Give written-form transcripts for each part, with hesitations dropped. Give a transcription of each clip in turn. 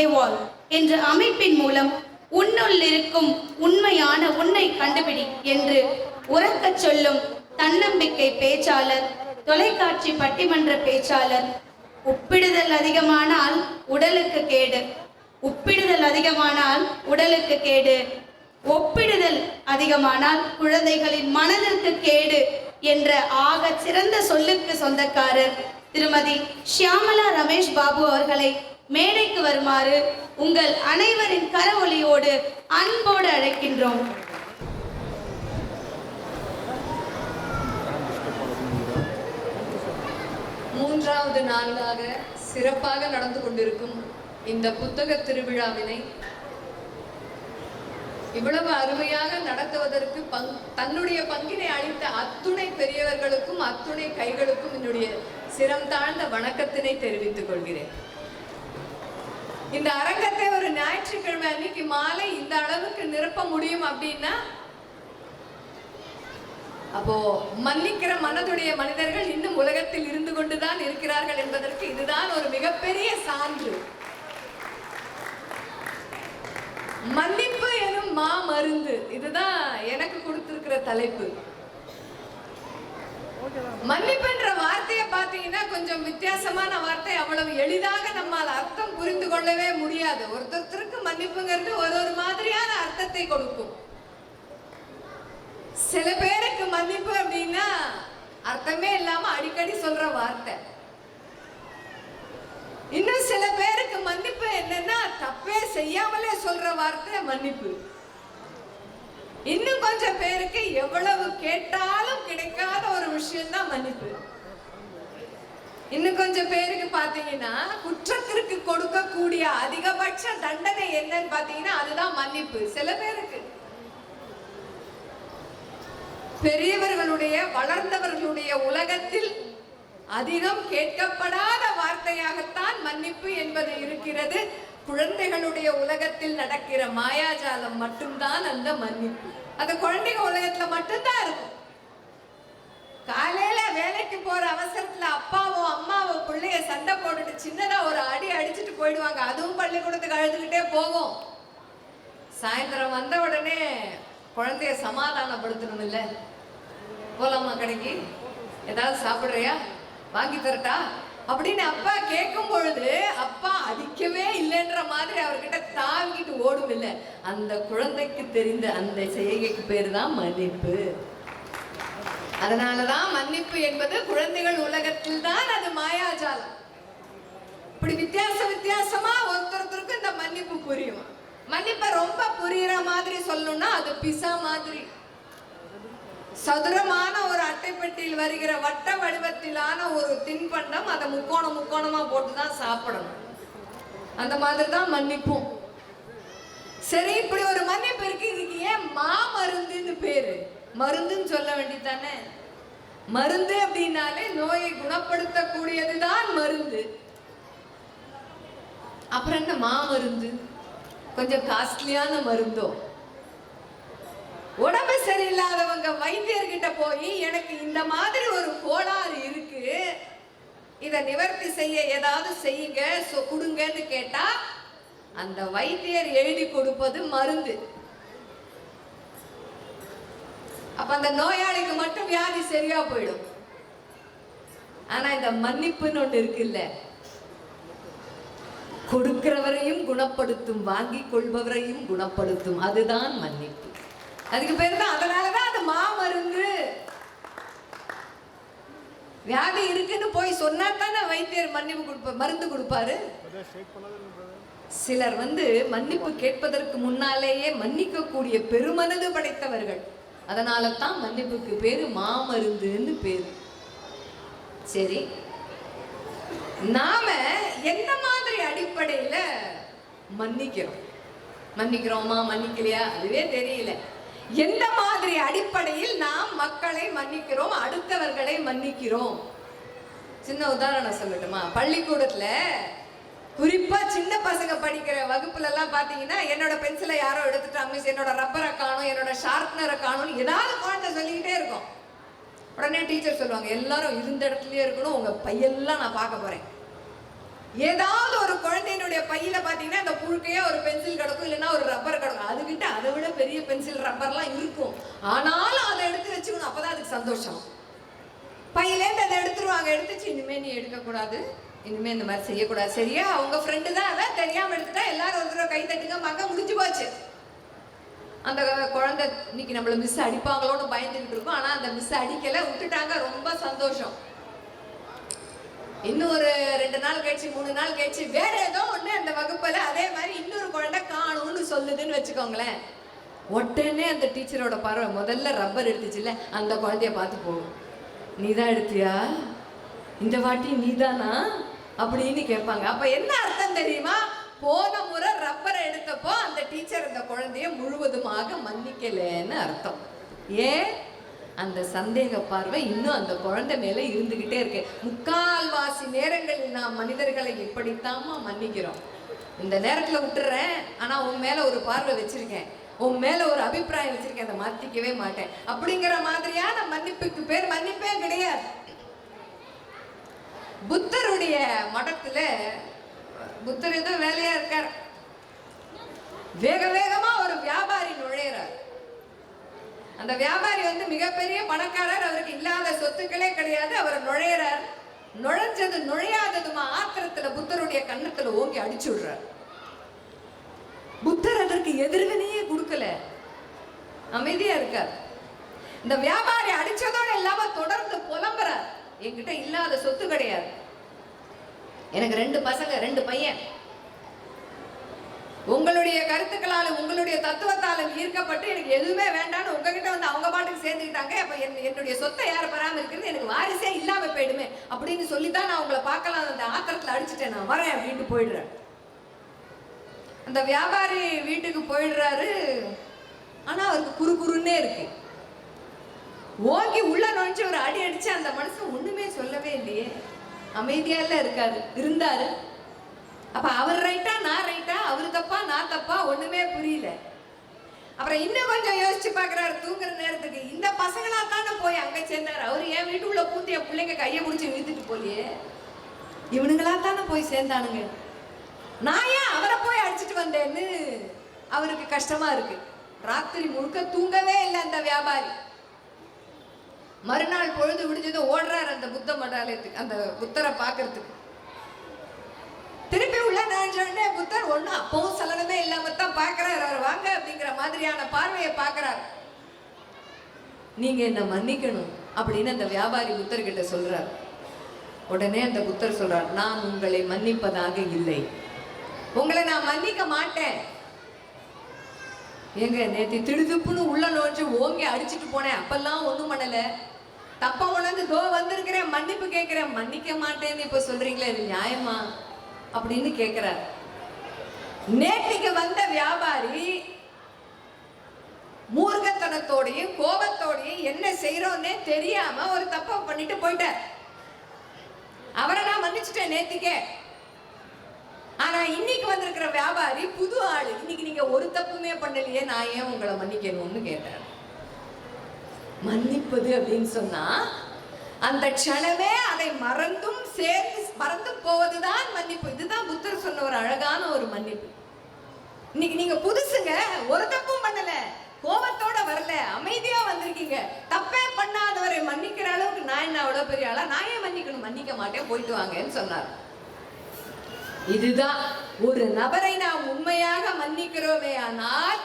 Evolve என்ற அமைப்பின் மூலம் உன்னுள் இருக்கும் உண்மையான உன்னை கண்டுபிடி என்று உறக்கச் சொல்லும் தன்னம்பிக்கை பேச்சாளர், தொலைக்காட்சி பட்டிமன்ற பேச்சாளர். உப்பிடுதல் அதிகமானால் உடலுக்கு கேடு, உப்பிடுதல் அதிகமானால் உடலுக்கு கேடு, ஒப்பிடுதல் அதிகமானால் குழந்தைகளின் மனதிற்கு கேடு என்ற ஆக சிறந்த சொல்லுக்கு சொந்தக்காரர் திருமதி ஷியாமலா ரமேஷ் பாபு அவர்களை மேடைக்கு வருமாறு உங்கள் அனைவரின் கரவொலியோடு அன்போடு அழைக்கின்றோம். மூன்றாவது நாளாக சிறப்பாக நடந்து கொண்டிருக்கும் இந்த புத்தக திருவிழாவினை இவ்வளவு அருமையாக நடத்துவதற்கு தன்னுடைய பங்கினை அளித்த அத்துணை பெரியவர்களுக்கும் அத்துணை கைகளுக்கும் என்னுடைய சிரம் தாழ்ந்த வணக்கத்தினை தெரிவித்துக் கொள்கிறேன். இந்த அரங்கத்தை ஒரு ஞாயிற்றுக்கிழமை அன்னைக்கு மாலை இந்த அளவுக்கு நிரப்ப முடியும் அப்படின்னா அப்போ மன்னிக்கிற மனதுடைய மனிதர்கள் இன்னும் உலகத்தில் இருந்து கொண்டுதான் இருக்கிறார்கள் என்பதற்கு இதுதான் ஒரு மிகப்பெரிய சான்று. மன்னிப்பு எனும் மா மருந்து, இதுதான் எனக்கு கொடுத்திருக்கிற தலைப்பு. மன்னிப்புன்ற வார்த்தையை பார்த்தீங்கன்னா கொஞ்சம் வித்தியாசமான வார்த்தை, அவ்வளவு எளிதாக நம்மால் அர்த்தம் புரிந்து கொள்ளவே முடியாது. ஒருத்தருக்கு மன்னிப்புங்கிறது ஒரு மாதிரியான அர்த்தத்தை கொடுக்கும். சில பேருக்கு மன்னிப்பு அப்படின்னா அர்த்தமே இல்லாம அடிக்கடி சொல்ற வார்த்தை. இன்னும் சில பேருக்கு மன்னிப்பு என்னன்னா தப்பே செய்யாமலே சொல்ற வார்த்தை மன்னிப்பு. இன்னும் கொஞ்சம் பேருக்கு எவ்வளவு கேட்டாலும் கிடைக்காத ஒரு விஷயம் தான் மன்னிப்பு. இன்னும் கொஞ்சம் பேருக்கு பாத்தீங்கன்னா குற்றத்திற்கு கொடுக்கக்கூடிய அதிகபட்ச தண்டனை என்னன்னு பாத்தீங்கன்னா அதுதான் மன்னிப்பு. சில பேருக்கு பெரியவர்களுடைய வளர்ந்தவர்களுடைய உலகத்தில் அதிகம் கேட்கப்படாத வார்த்தையாகத்தான் மன்னிப்பு என்பது இருக்கிறது. குழந்தைகளுடைய உலகத்தில் நடக்கிற மாயாஜாலம் மட்டும்தான் அந்த மன்னிப்பு. அது குழந்தைங்க உலகத்துல மட்டும்தான் இருக்கும். காலையில வேலைக்கு போற அவசரத்துல அப்பாவோ அம்மாவோ பிள்ளைய சண்டை போட்டுட்டு சின்னதா ஒரு அடி அடிச்சுட்டு போயிடுவாங்க. அதுவும் பள்ளிக்கூடத்துக்கு அழுதுகிட்டே போகும். சாயந்தரம் வந்த உடனே குழந்தைய சமாதானப்படுத்தணும். இல்ல போலாமா கடைக்கு, ஏதாவது சாப்பிடுறியா, வாங்கி தரட்டா அப்படின்னு அப்பா கேட்கும் பொழுது அப்பா அடிக்கவே இல்லைன்ற மாதிரி அவர்கிட்ட தாங்கிட்டு ஓடும். இல்லை, அந்த குழந்தைக்கு தெரிந்த அந்த செய்கைக்கு பேரு தான் மன்னிப்பு. அதனாலதான் மன்னிப்பு என்பது குழந்தைகள் உலகத்தில் தான் அது மாயாஜாலம். இப்படி வித்தியாசமா ஒருத்தருக்கு இந்த மன்னிப்பு புரியும். மன்னிப்பை ரொம்ப புரியுற மாதிரி சொல்லணும்னா அது பிசா மாதிரி. சதுரமான ஒரு அட்டைப்பெட்டியில் வருகிற வட்ட வடிவத்திலான ஒரு தின்பண்டம், அதை முக்கோணமா போட்டுதான் சாப்பிடணும். அந்த மாதிரி தான் மன்னிப்பும். சரி, இப்படி ஒரு மன்னிப்பு இருக்கு, இதுக்கு ஏன் மாமருந்துன்னு பேரு? மருந்துன்னு சொல்ல வேண்டியதானே. மருந்து அப்படின்னாலே நோயை குணப்படுத்தக்கூடியதுதான் மருந்து. அப்புறம் என்ன மாமருந்து? கொஞ்சம் காஸ்ட்லியான மருந்தோ. உடம்பு சரியில்லாதவங்க வைத்தியர்கிட்ட போய் எனக்கு இந்த மாதிரி ஒரு கோளாறு இருக்கு, இதை நிவர்த்தி செய்ய ஏதாவது செய்யுங்க கொடுங்கன்னு கேட்டா அந்த வைத்தியர் எழுதி கொடுப்பது மருந்து. அப்ப அந்த நோயாளிக்கு மட்டும் வியாதி சரியா போயிடும். ஆனா இந்த மன்னிப்புன்னு ஒண்ணு இருக்குல்ல, கொடுக்கிறவரையும் குணப்படுத்தும், வாங்கி கொள்பவரையும் குணப்படுத்தும், அதுதான் மன்னிப்பு. அதுக்கு பேர் தான், அதனாலதான் அது மாமருந்து. வியாதி இருக்குன்னு போய் சொன்னா தானே வைத்தியர் மன்னிப்பு மருந்து கொடுப்பாரு. சிலர் மன்னிப்பு கேட்பதற்கு முன்னாலேயே மன்னிக்க கூடிய பெருமனது படைத்தவர்கள். அதனால தான் மன்னிப்புக்கு பேரு மாமருந்துன்னு பேரு. சரி, நாம எந்த மாதிரி அடிப்படையில மன்னிக்கிறோமா மன்னிக்கலையா அதுவே தெரியல. எந்த மாதிரி அடிப்படையில் நாம் மக்களை மன்னிக்கிறோம், அடுத்தவர்களை மன்னிக்கிறோம்? சின்ன உதாரணம் சொல்லட்டுமா? பள்ளிக்கூடத்துல குறிப்பா சின்ன பசங்க படிக்கிற வகுப்புல எல்லாம் பாத்தீங்கன்னா, என்னோட பென்சிலை யாரோ எடுத்துட்டாங்க, மிஸ் என்னோட ரப்பரை காணும், என்னோட ஷார்ப்னரை காணும், ஏதாவது குழந்தை சொல்லிக்கிட்டே இருக்கும். உடனே டீச்சர் சொல்லுவாங்க, எல்லாரும் இருந்த இடத்துலயே இருக்கணும், உங்க பையெல்லாம் நான் பார்க்க போறேன். ஏதாவது ஒரு குழந்தையினுடைய பையில பாத்தீங்கன்னா அந்த புழுக்கையா ஒரு பென்சில் கிடக்கும், இல்லைன்னா ஒரு ரப்பர் கிடக்கும். அதுகிட்ட அதை விட பெரிய பென்சில் ரப்பர்லாம் இருக்கும். ஆனாலும் அதை எடுத்து வச்சுக்கணும், அப்பதான் அதுக்கு சந்தோஷம். பையிலேருந்து அதை எடுத்துருவாங்க. எடுத்துச்சு, இனிமே நீ எடுக்கக்கூடாது, இனிமே இந்த மாதிரி செய்யக்கூடாது. சரியா? அவங்க ஃப்ரெண்டு தான், அதான் தெரியாம எடுத்துட்டா எல்லாரும் ஒரு தடவை கை தட்டுங்க, மக முடிஞ்சு போச்சு. அந்த குழந்தை இன்னைக்கு நம்மள மிஸ் அடிப்பாங்களோன்னு பயந்துகிட்டு இருக்கும். ஆனா அந்த மிஸ் அடிக்கல, விட்டுட்டாங்க, ரொம்ப சந்தோஷம். இன்னும் ஒரு 2 நாள் கழிச்சு 3 நாள் கழிச்சு வேற ஏதோ ஒண்ணு அந்த வகுப்புல அதே மாதிரி இன்னொரு குழந்தை காணும்னு சொல்லுதுன்னு வச்சுக்கோங்களேன். உடனே அந்த டீச்சரோட பார்வை முதல்ல ரப்பர் எடுத்துச்சுல்ல, அந்த குழந்தைய பார்த்து போகும். நீதான் எடுத்தியா, இந்த வாட்டி நீதானா அப்படின்னு கேட்பாங்க. அப்ப என்ன அர்த்தம் தெரியுமா? போன முறை ரப்பரை எடுத்தப்போ அந்த டீச்சர் அந்த குழந்தைய முழுவதுமாக மன்னிக்கலன்னு அர்த்தம். ஏன்? அந்த சந்தேக பார்வை இன்னும் அந்த குழந்தை மேல இருந்துகிட்டே இருக்கு. முக்கால்வாசி நேரங்களில் நாம் மனிதர்களை எப்படித்தாமா மன்னிக்கிறோம். இந்த நேரத்துல விட்டுறேன், ஆனா உன் மேல ஒரு பார்வை வச்சிருக்கேன், உன் மேல ஒரு அபிப்பிராயம் வச்சிருக்கேன், அதை மாத்திக்கவே மாட்டேன் அப்படிங்கிற மாதிரியான மன்னிப்புக்கு பேர் மன்னிப்பே கிடையாது. புத்தருடைய மடத்துல புத்தர் ஏதோ வேலையா இருக்கார். வேக வேகமா ஒரு வியாபாரி நுழையிறார். அந்த வியாபாரி மிகப்பெரிய பணக்காரர், அவருக்கு இல்லாத சொத்துக்களே கிடையாது. அவர் நுழையிறார். நுழைஞ்சது நுழையாததுமா ஆத்திரத்துல புத்தருடைய கன்னத்துல ஓங்கி அடிச்சு விடுறார். புத்தர் அதற்கு எதிர்வினையே கொடுக்கல, அமைதியா இருக்கார். இந்த வியாபாரி அடிச்சதோட இல்லாம தொடர்ந்து புலம்புறார். என்கிட்ட இல்லாத சொத்து கிடையாது, எனக்கு 2 பசங்க 2 பையன், உங்களுடைய கருத்துக்களாலும் உங்களுடைய தத்துவத்தாலும் ஈர்க்கப்பட்டு எனக்கு எதுவுமே வேண்டாம்னு உங்ககிட்ட அவங்க பாட்டுக்கு சேர்ந்துக்கிட்டாங்க. அப்ப என்னுடைய சொத்தை யார் பராமரிக்கிறது, எனக்கு வாரிசே இல்லாம போயிடுமே அப்படின்னு சொல்லித்தான் நான் உங்களை பார்க்கலாம், அந்த ஆத்திரத்துல அடிச்சுட்டேன், நான் வரேன் அப்படின்ட்டு போயிடுறேன். அந்த வியாபாரி வீட்டுக்கு போயிடுறாரு. ஆனா அவருக்கு குறுகுறுன்னே இருக்கு. ஓங்கி உள்ள நுழைஞ்சு ஒரு அடி அடிச்சு அந்த மனுஷன் ஒண்ணுமே சொல்லவே இல்லையே, அமைதியா இருந்தாரு. அப்ப அவர் ரைட்டா நான் ரைட்டா, அவரு தப்பா நான் தப்பா, ஒண்ணுமே புரியல. அப்புறம் இன்னும் கொஞ்சம் யோசிச்சு பாக்குறாரு. தூங்குற நேரத்துக்கு இந்த பசங்களா தானே போய் அங்க சேர்ந்தாரு, அவரு என் வீட்டுக்குள்ள பூந்து என் பிள்ளைங்க கையை முடிச்சு இழுத்துட்டு போலியே, இவனுங்களா தானே போய் சேர்ந்தானுங்க, நான் ஏன் அவரை போய் அடிச்சுட்டு வந்தேன்னு அவருக்கு கஷ்டமா இருக்கு. ராத்திரி முழுக்க தூங்கவே இல்லை அந்த வியாபாரி. மறுநாள் பொழுது விடிஞ்சது ஓடுறாரு அந்த புத்த மடாலயத்துக்கு, அந்த புத்தரை பாக்குறதுக்கு. திருப்பி உள்ள நுழைஞ்சோடனே புத்தர் ஒண்ணும் அப்பவும் சலனமே இல்லாம தான் பாக்குறாரு. அவர் வாங்க அப்படிங்கிற மாதிரியான பார்வையை பாக்குறாரு. நீங்க என்ன மன்னிக்கணும் அப்படின்னு அந்த வியாபாரி புத்தர் கிட்ட சொல்றார். உடனே அந்த புத்தர் சொல்றார், நான் உங்களை மன்னிப்பதாக இல்லை, உங்களை நான் மன்னிக்க மாட்டேன். எங்க நேற்று திடுதுப்புன்னு உள்ள நுழைஞ்சு ஓங்கி அடிச்சுட்டு போனேன், அப்பெல்லாம் ஒண்ணும் பண்ணல, தப்பா உணர்ந்து தோ வந்திருக்கிறேன், மன்னிப்பு கேட்கிறேன், மன்னிக்க மாட்டேன்னு இப்ப சொல்றீங்களே, இது நியாயமா அப்படின்னு கேட்கிறார். நேற்றுக்கு வந்த வியாபாரி மூர்க்கத்தனத்தோடையும் கோபத்தோடையும் என்ன செய்யறோன்னே தெரியாம ஒரு தப்ப பண்ணிட்டு போயிட்டார். அவரை நான் மன்னிச்சுட்டேன் நேற்றுக்கே. ஆனா இன்னைக்கு வந்திருக்கிற வியாபாரி புது ஆளு, இன்னைக்கு நீங்க ஒரு தப்புமே பண்ணலையே, நான் ஏன் உங்களை மன்னிக்கணும்னு கேட்டார். மன்னிப்பது அப்படின்னு சொன்னா அந்த க்ஷணமே அதை மறந்தும் சேர்ந்து மறந்து போவதுதான் மன்னிப்பு. இதுதான் புத்தர் சொன்ன ஒரு அழகான ஒரு மன்னிப்பு. இன்னைக்கு நீங்க புதுசுங்க, ஒரு தப்பும் பண்ணல, கோபத்தோட வரல, அமைதியா வந்திருக்கீங்க, தப்பே பண்ணாதவரை மன்னிக்கிற அளவுக்கு நான் என்ன அவ்வளவு பெரிய ஆளா, நான் ஏன் மன்னிக்கணும், மன்னிக்க மாட்டேன், போயிட்டு வாங்கன்னு சொன்னார். இதுதான் ஒரு நபரை நாம் உண்மையாக மன்னிக்கிறோமே ஆனால்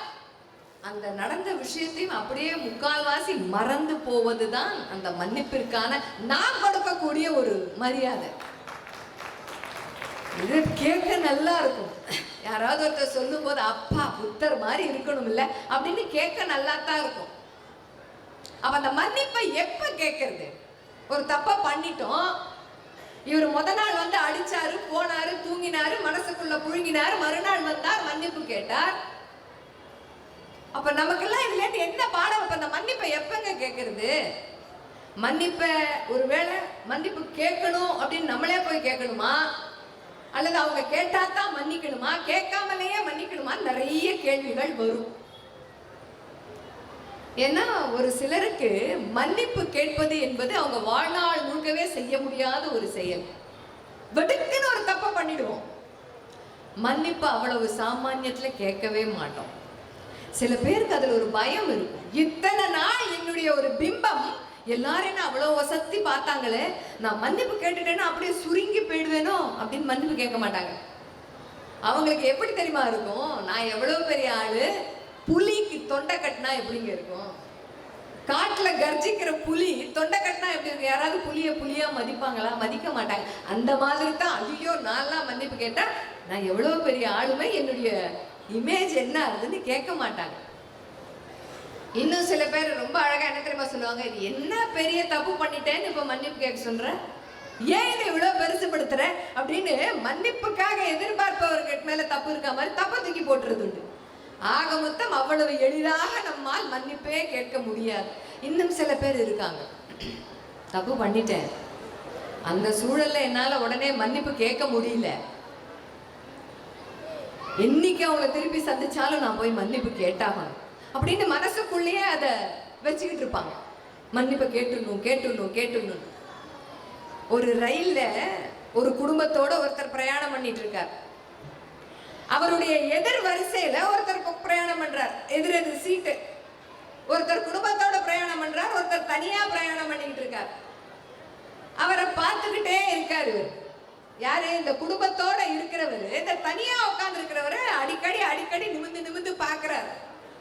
அந்த நடந்த விஷயத்தையும் அப்படியே முக்கால்வாசி மறந்து போவதுதான் அந்த மன்னிப்பிற்கான நாம் கொடுக்கக்கூடிய ஒரு மரியாதை. இது கேட்க நல்லா இருக்கும். யாராவது ஒருத்தர் சொல்லும் போது அப்பா புத்தர் மாதிரி இருக்கணும் இல்ல அப்படின்னு கேட்க நல்லா தான் இருக்கும். அப்ப அந்த மன்னிப்பை எப்ப கேட்கறது? ஒரு தப்பா பண்ணிட்டோம், இவர் முத நாள் வந்து அடிச்சாரு, போனாரு, தூங்கினாரு, மனசுக்குள்ள புழுங்கினாரு, மறுநாள் வந்தார், மன்னிப்பு கேட்டார். அப்ப நமக்கெல்லாம் இதுல இருந்து என்ன பாடம்? அப்ப அந்த மன்னிப்பை எப்பங்க கேட்கறது? மன்னிப்ப ஒருவேளை மன்னிப்பு கேட்கணும் அப்படின்னு நம்மளே போய் கேட்கணுமா, அல்லது அவங்க கேட்டாதான் மன்னிக்கணுமா, கேட்காமலேயே மன்னிக்கணுமா? நிறைய கேள்விகள் வரும். ஏன்னா ஒரு சிலருக்கு மன்னிப்பு கேட்பது என்பது அவங்க வாழ்நாள் முழுக்கவே செய்ய முடியாத ஒரு செயல். வெடுக்குன்னு ஒரு தப்ப பண்ணிடுவோம். மன்னிப்பு அவ்வளவு சாமானியத்துல கேட்கவே மாட்டோம். சில பேருக்கு அதுல ஒரு பயம் இருக்கும். இத்தனை நாள் என்னுடைய ஒரு பிம்பம் எல்லாரும் அவ்வளவு வசதி பார்த்தாங்களே, நான் மன்னிப்பு கேட்டுட்டேன்னா அப்படியே சுருங்கி போயிடுவேனோ அப்படின்னு மன்னிப்பு கேட்க மாட்டாங்க. அவங்களுக்கு எப்படி தெரியுமா இருக்கும், நான் எவ்வளவு பெரிய ஆளு, புலிக்கு தொண்டை கட்டினா எப்படிங்க இருக்கும், காட்டுல கர்ஜிக்கிற புலி தொண்டை கட்டினா எப்படி இருக்கு, யாராவது புலியா மதிப்பாங்களா? மதிக்க மாட்டாங்க. அந்த மாதிரி தான் ஐயோ நான்லாம் மன்னிப்பு கேட்டா நான் எவ்வளவு பெரிய ஆளுமை, என்னுடைய இமேஜ் என்ன ஆகுதுன்னு கேட்க மாட்டாங்க. இன்னும் சில பேர் ரொம்ப அழகா என்ன தெரியுமா சொல்லுவாங்க, இது என்ன பெரிய தப்பு பண்ணிட்டேன்னு இப்ப மன்னிப்பு கேட்க சொல்ற, ஏன் இதை இவ்வளவு பெருசுபடுத்துற அப்படின்னு மன்னிப்புக்காக எதிர்பார்ப்பவர்கள் மேல தப்பு இருக்க மாதிரி தப்ப தூக்கி போட்டுறது உண்டு. ஆக மொத்தம் அவ்வளவு எளிதாக நம்மால் மன்னிப்பே கேட்க முடியாது. இன்னும் சில பேர் இருக்காங்க, தப்பு பண்ணிட்டேன், அந்த சூழல்ல என்னால உடனே மன்னிப்பு கேட்க முடியல, என்னைக்கு அவங்கள திருப்பி சந்திச்சாலும் நான் போய் மன்னிப்பு கேட்டாகணும் அப்படின்னு மனசுக்குள்ளேயே அதை வச்சுக்கிட்டு இருப்பாங்க. மன்னிப்பை கேட்டுடணும். ஒரு ரயில்ல ஒரு குடும்பத்தோட ஒருத்தர் பிரயாணம் பண்ணிட்டு இருக்கார். அவருடைய எதிர் வரிசையில ஒருத்தர் பிரயாணம் பண்றார், எதிர் சீட்டு. ஒருத்தர் குடும்பத்தோட பிரயாணம் பண்றார், ஒருத்தர் தனியா பிரயாணம் பண்ணிக்கிட்டு இருக்கார். அவரை பார்த்துக்கிட்டே இருக்காரு. யாரு? இந்த குடும்பத்தோட இருக்கிறவரு இந்த தனியா உட்கார்ந்து இருக்கிறவரு அடிக்கடி நிமிந்து பாக்குறாரு.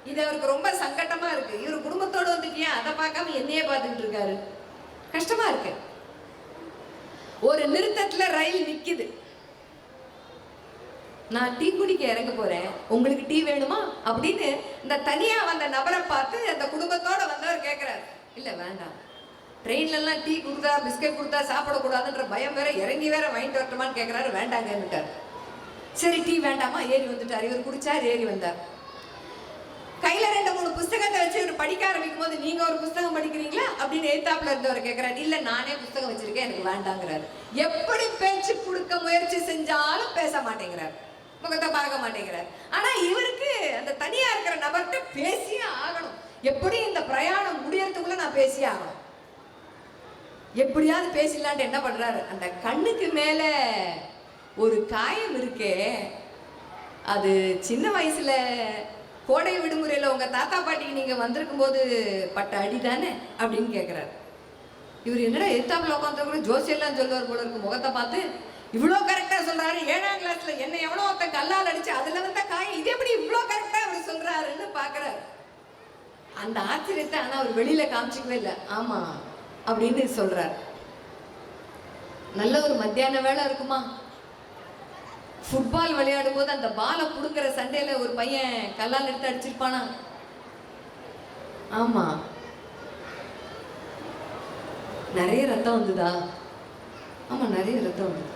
இது அவருக்கு ரொம்ப சங்கட்டமா இருக்கு. இவரு குடும்பத்தோட வந்துட்டியா அதை பார்க்காம என்னையே பார்த்துக்கிட்டு இருக்காரு, கஷ்டமா இருக்கு. ஒரு நிறுத்தத்துல ரயில் நிக்குது. நான் டீ குடிக்க இறங்க போறேன், உங்களுக்கு டீ வேணுமா அப்படின்னு இந்த தனியா வந்த நபரை பார்த்து அந்த குடும்பத்தோட வந்தவர் கேட்கிறாரு. இல்ல வேண்டாம், ட்ரெயின்ல எல்லாம் டீ கொடுத்தா பிஸ்கட் கொடுத்தா சாப்பிடக்கூடாதுன்ற பயம் வேற, இறங்கி வேற வாங்கிட்டு வரட்டுமான்னு கேட்கிறாரு. வேண்டாங்கன்னுட்டார். சரி டீ வேண்டாமா, ஏறி வந்துட்டார். இவர் குடிச்சார், ஏறி வந்தார். கையில 2-3 புஸ்தகத்தை வச்சு இவர் படிக்க ஆரம்பிக்கும் போது, நீங்க ஒரு புஸ்தகம் படிக்கிறீங்களா அப்படின்னு எதிர்த்தாப்புல இருந்தவர் கேட்கிறாரு. இல்ல நானே புஸ்தகம் வச்சிருக்கேன், எனக்கு வேண்டாங்கிறாரு. எப்படி பேச்சு கொடுக்க முயற்சி செஞ்சாலும் பேச மாட்டேங்கிறார், முகத்தை பார்க்க மாட்டேங்கிறார். ஆனா இவருக்கு அந்த தனியா இருக்கிற நபர்கிட்ட பேசியே ஆகணும். எப்படி இந்த பிரயாணம் முடியறதுக்குள்ள நான் பேசியே ஆகணும். எப்படியாவது பேசலான்ட்டு என்ன பண்றாரு, அந்த கண்ணுக்கு மேல ஒரு காயம் இருக்கே, அது சின்ன வயசுல கோடை விடுமுறையில உங்க தாத்தா பாட்டிக்கு நீங்க வந்திருக்கும் போது பட்ட அடிதானே அப்படின்னு கேட்கிறாரு. இவர் என்னடா எத்தாப்புல உட்காந்து கூட ஜோசியெல்லாம் சொல்லுவார் போல இருக்கு. முகத்தை பார்த்து இவ்வளோ கரெக்டா சொல்றாரு. 7ஆம் கிளாஸ்ல என்ன எவ்வளோ ஒருத்தன் கல்லால் அடிச்சு அதுல வந்த காயம், இது எப்படி இவ்வளோ கரெக்டா அவர் சொல்றாருன்னு பாக்குறாரு. அந்த ஆச்சரியத்தை ஆனா அவர் வெளியில காமிச்சிக்கவே இல்லை. ஆமா அப்படின்னு சொல்றார். நல்ல ஒரு மத்தியான வேலை இருக்குமா, ஃபுட்பால் விளையாடும் போது அந்த பாலை புடுங்குற சண்டையில ஒரு பையன் கல்லால் எடுத்து அடிச்சிருப்பானா? ஆமா. நிறைய ரத்தம் வந்துதா? ஆமா நிறைய ரத்தம் வந்து.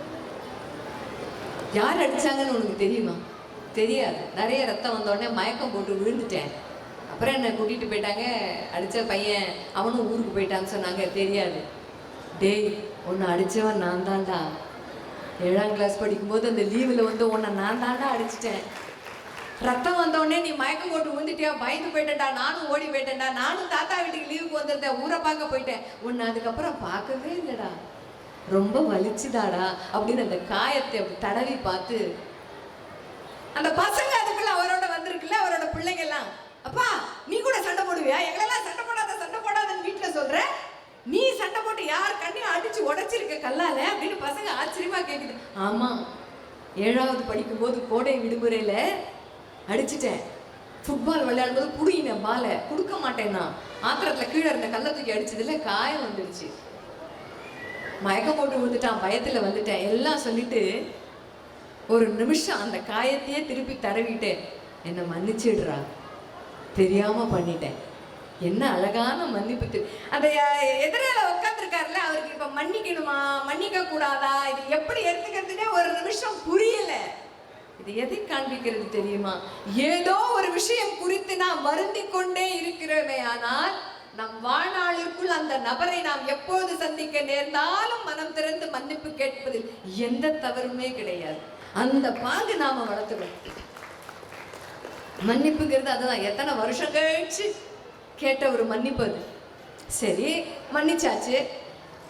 யார் அடிச்சாங்கன்னு உனக்கு தெரியுமா? தெரியாது. நிறைய ரத்தம் வந்த உடனே மயக்கம் போட்டு விழுந்துட்டேன். அப்புறம் என்னை கூட்டிட்டு போயிட்டாங்க, அடிச்ச பையன் அவனும் ஊருக்கு போயிட்டான்னு சொன்னாங்க. தெரியாது. டேய் உன்னை அடிச்சவன் நான் தான்டா. 7ஆம் கிளாஸ் படிக்கும்போது அந்த லீவில் வந்து உன்னை நான் தாண்டா அடிச்சிட்டேன். ரத்தம் வந்தோடனே நீ மயக்கம் போட்டு விழுந்துட்டியா, பயந்து போயிட்டேன்டா, நானும் ஓடி போயிட்டேன்டா, நானும் தாத்தா வீட்டுக்கு லீவுக்கு வந்திருந்தேன், ஊரை பார்க்க போயிட்டேன், உன்னை அதுக்கப்புறம் பார்க்கவே இல்லைடா, ரொம்ப வலிச்சுதாடா அப்படின்னு அந்த காயத்தை அப்படி தடவி பார்த்து அந்த பசங்க அதுக்குள்ள அவரோட வந்திருக்குல்ல, அவரோட பிள்ளைங்க எல்லாம், அப்பா நீ கூட சண்டை போடுவியா, எங்களெல்லாம் சண்டை போடாதன்னு வீட்டுல சொல்ற, நீ சண்டை போட்டு யார் கண்ணையும் அடிச்சு உடைச்சிருக்க கல்லால அப்படின்னு பசங்க ஆச்சரியமா கேக்குது. ஆமா 7ஆவது படிக்கும் போது கோடை விடுமுறையில அடிச்சுட்டேன். ஃபுட்பால் விளையாடும் போது புடிங்கினேன், பாலை கொடுக்க மாட்டேன்னா ஆத்திரத்துல கீழே இருந்த கல்லை தூக்கி அடிச்சதுல காயம் வந்துடுச்சு, மயக்கம் போட்டு விழுந்துட்டான், பயத்துல வந்துட்டேன் எல்லாம் சொல்லிட்டு ஒரு நிமிஷம் அந்த காயத்தையே திருப்பி தடவிட்டு என்னை மன்னிச்சிடுறா, தெரியாம பண்ணிட்டேன். என்ன அழகான மன்னிப்பு. அந்த எதிரால உட்காந்துருக்காருல அவருக்கு இப்ப மன்னிக்கணுமா மன்னிக்க கூடாதா, இது எப்படி எடுத்துக்கிறதுனே ஒரு நிமிஷம் புரியல. இது எதை காண்பிக்கிறது தெரியுமா? ஏதோ ஒரு விஷயம் குறித்து நாம் வருந்தி கொண்டே இருக்கிறோமே, ஆனால் நம் வாழ்நாளிற்குள் அந்த நபரை நாம் எப்போது சந்திக்க நேர்ந்தாலும் மனம் திறந்து மன்னிப்பு கேட்பதில் எந்த தவறுமே கிடையாது. அந்த பாங்கு நாம வளர்த்துக்கணும். மன்னிப்புங்கிறது அதுதான். எத்தனை வருஷம் கழிச்சு கேட்ட ஒரு மன்னிப்பு அது. சரி மன்னிச்சாச்சு.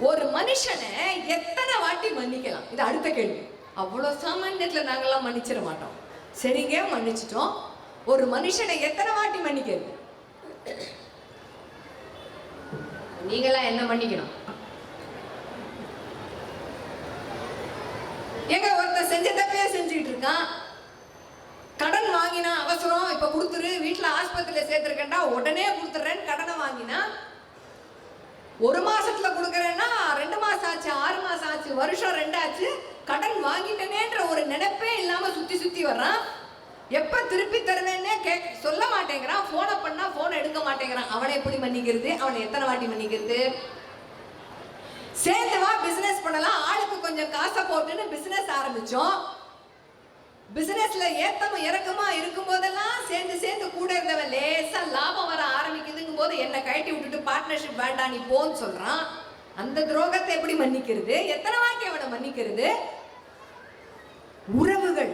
ஒரு மனுஷனை எத்தனை வாட்டி மன்னிக்கலாம், இது அடுத்த கேள்வி. அவ்வளோ சாமானியத்தில் நாங்கள்லாம் மன்னிச்சிட மாட்டோம். சரிங்க, மன்னிச்சிட்டோம். ஒரு மனுஷனை எத்தனை வாட்டி மன்னிக்கிறது? நீங்களா என்ன மன்னிக்கணும்? எங்க ஒருத்தர் செஞ்ச தப்பையே செஞ்சுக்கிட்டு இருக்கான். கடன் வாங்கினா அவசரம், இப்ப கொடுத்துரு, வீட்டுல ஆஸ்பத்திரியில சேர்த்திருக்கேன்டா உடனே கொடுத்துறேன்னு கடனை வாங்கினா, ஒரு மாசத்துல கொடுக்கறேன்னா 2 மாசம் ஆச்சு, 6 மாசம் ஆச்சு, வருஷம் 2 ஆச்சு, கடன் வாங்கிட்டேனேன்ற ஒரு நினைப்பே இல்லாம சுத்தி சுத்தி வர்றான். எப்ப திருப்பி தருவேன்னே சொல்ல மாட்டேங்கிறான். போனை பண்ணா போனை எடுக்க மாட்டேங்கிறான். அவனை எப்படி மன்னிக்கிறது? அவனை எத்தனை வாட்டி மன்னிக்கிறது? சேர்ந்து வா பிசினஸ் பண்ணலாம், ஆளுக்கு கொஞ்சம் காசை போட்டுன்னு பிசினஸ் ஆரம்பிச்சோம். பிசினஸ்ல ஏத்தமும் இறக்கமா இருக்கும் போதெல்லாம் சேர்ந்து சேர்ந்து கூட இருந்தவன் லேசா லாபம் வர ஆரம்பிக்குதுங்கும் போது என்ன கழட்டி விட்டுட்டு பார்ட்னர்ஷிப் வேண்டாம் நீ போன்னு சொல்றான். அந்த துரோகத்தை எப்படி மன்னிக்கிறது? எத்தனை வாட்டி அவனை மன்னிக்கிறது? உறவுகள்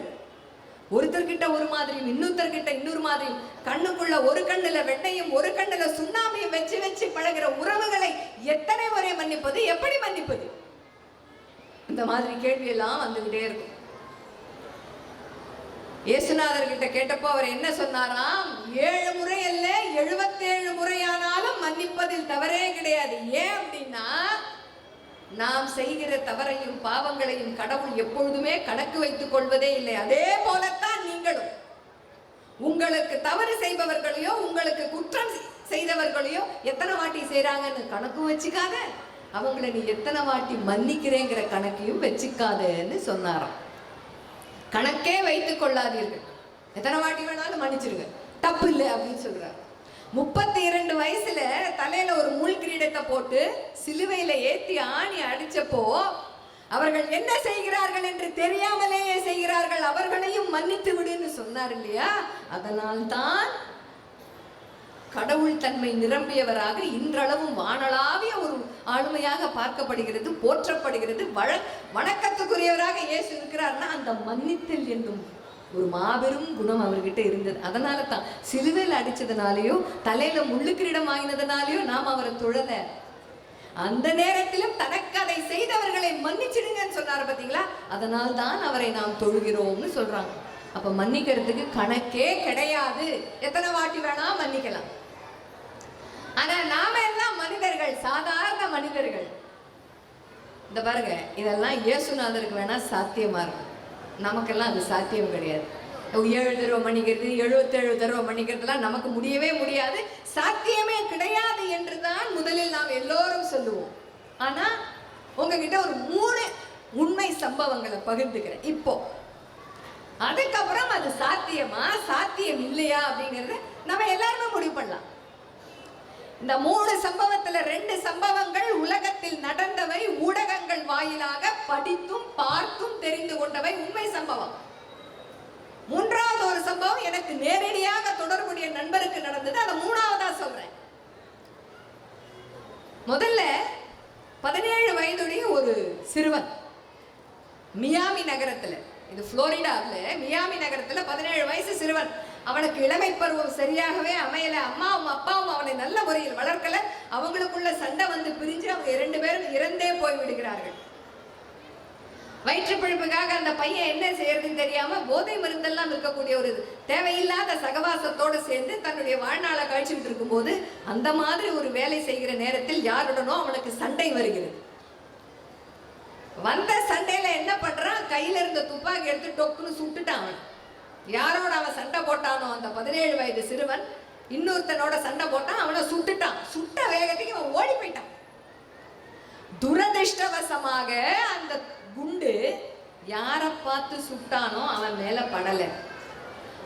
ஒருத்தர்கிட்ட ஒரு மாதிரியும் இன்னொருத்தர்கிட்ட இன்னொரு மாதிரியும், கண்ணுக்குள்ள ஒரு கண்ணுல வெண்ணையும் ஒரு கண்ணுல சுண்ணாமையும் வச்சு வச்சு பழகிற உறவுகளை எத்தனை முறை மன்னிப்பது? எப்படி மன்னிப்பது? இந்த மாதிரி கேள்வி எல்லாம் வந்துகிட்டே இருக்கும். இயேசுநாதர் கிட்ட கேட்டப்போ அவர் என்ன சொன்னாராம்? 7 முறை அல்ல 77 முறையானாலும் மன்னிப்பதில் தவறே கிடையாது. ஏன் அப்படின்னா, நாம் செய்கிற தவறையும் பாவங்களையும் கடவுள் எப்பொழுதுமே கணக்கு வைத்துக் கொள்வதே இல்லை. அதே போலத்தான் நீங்களும் உங்களுக்கு தவறு செய்பவர்களையோ உங்களுக்கு குற்றம் செய்தவர்களையோ எத்தனை வாட்டி செய்யறாங்கன்னு கணக்கும் வச்சுக்காத, அவங்கள நீ எத்தனை வாட்டி மன்னிக்கிறேங்கிற கணக்கையும் வச்சுக்காதன்னு சொன்னாராம். கணக்கே வைத்துக் கொள்ளாதீர்கள், எத்தனை வாட்டி வேணாலும் மன்னிச்சிருங்க, தப்பு இல்லை அப்படின்னு சொல்றாரு. 32 வயசுல தலையில ஒரு முள் கிரீடத்தை போட்டு சிலுவையில ஏத்தி ஆணி அடிச்சப்போ அவர்கள் என்ன செய்கிறார்கள் என்று தெரியாமலேயே செய்கிறார்கள், அவர்களையும் மன்னித்து விடுன்னு சொன்னார் இல்லையா? அதனால்தான் கடவுள் தன்மை நிரம்பியவராக இன்றளவும் வானளாவிய ஒரு ஆளுமையாக பார்க்கப்படுகிறது, போற்றப்படுகிறது, வணக்கத்துக்குரியவராக இயேசு இருக்கிறார்னா அந்த மன்னித்தல் என்னும் ஒரு மாபெரும் குணம் அவர்கிட்ட இருந்தது. அதனால தான் சிலுவையில் அடிச்சதுனாலயோ தலையில முள்ளுக்கிரீடம் வாங்கினதுனாலயோ நாம் அவரை தொழல. அந்த நேரத்திலும் தனக்கு அதை செய்தவர்களை மன்னிச்சிடுங்கன்னு சொன்னார் பார்த்தீங்களா? அதனால் தான் அவரை நாம் தொழுகிறோம்னு சொல்றாங்க. அப்ப மன்னிக்கிறதுக்கு கணக்கே கிடையாது, எத்தனை வாட்டி வேணா மன்னிக்கலாம். ஆனா நாம எல்லாம் மனிதர்கள், சாதாரண மனிதர்கள். இந்த பாருங்க, இதெல்லாம் இயேசுநாதருக்கு வேணா சாத்தியமா இருக்கும், நமக்கெல்லாம் அது சாத்தியம் கிடையாது. 7 தடவை மன்னிக்கிறது, 77 தடவை மன்னிக்கிறதுலாம் நமக்கு முடியவே முடியாது, சாத்தியமே கிடையாது என்றுதான் முதலில் நாம் எல்லோரும் சொல்லுவோம். ஆனா உங்ககிட்ட ஒரு 3 உண்மை சம்பவங்களை பகிர்ந்துக்கிறேன் இப்போ. அதுக்கப்புறம் அது சாத்தியமா சாத்தியம் இல்லையா அப்படிங்கறது நம்ம எல்லாருமே முடிவு பண்ணலாம். இந்த 3 சம்பவத்துல 2 சம்பவங்கள் உலகத்தில் நடந்தவை, ஊடகங்கள் வாயிலாக படித்தும் பார்த்தும் தெரிந்து கொண்டவை, உண்மை சம்பவம். 3வது ஒரு சம்பவம் எனக்கு நேரடியாக தொடர்புடைய நண்பருக்கு நடந்தது, அதை 3வதா சொல்றேன். முதல்ல 17 வயதுடைய ஒரு சிறுவன் மியாமி நகரத்துல, இது புளோரிடாவில் மியாமி நகரத்துல 17 வயசு சிறுவன். அவனுக்கு இளமை பருவம் சரியாகவே அமையல, அம்மாவும் அப்பாவும் அவனை நல்ல முறையில் வளர்க்கல, அவங்களுக்குள்ள சண்டை வந்து பிரிஞ்சு அவங்க 2 பேரும் இறந்தே போய் விடுகிறார்கள். வயிற்று பிழைப்புக்காக அந்த பையன் என்ன செய்யறதுன்னு தெரியாம போதை மருந்தெல்லாம் இருக்கக்கூடிய ஒரு தேவையில்லாத சகவாசத்தோடு சேர்ந்து தன்னுடைய வாழ்நாளை கழிச்சுட்டு இருக்கும் போது அந்த மாதிரி ஒரு வேலை செய்கிற நேரத்தில் யாருடனோ அவனுக்கு சண்டை வருகிறது. வந்த சண்டையில என்ன பண்றான், கையில இருந்த துப்பாக்கி எடுத்து டொக்குன்னு சுட்டுட்டான். அவன் யாரோட அவன் சண்டை போட்டானோ அந்த 17 வயது சிறுவன் இன்னொருத்தனோட சண்டை போட்டான், அவனை சுட்டுட்டான். சுட்ட வேகத்துக்கு அவன் ஓடி போயிட்டான். துரதிர்ஷ்டவசமாக அந்த குண்டு யாரை பார்த்து சுட்டானோ அவன் மேல படல.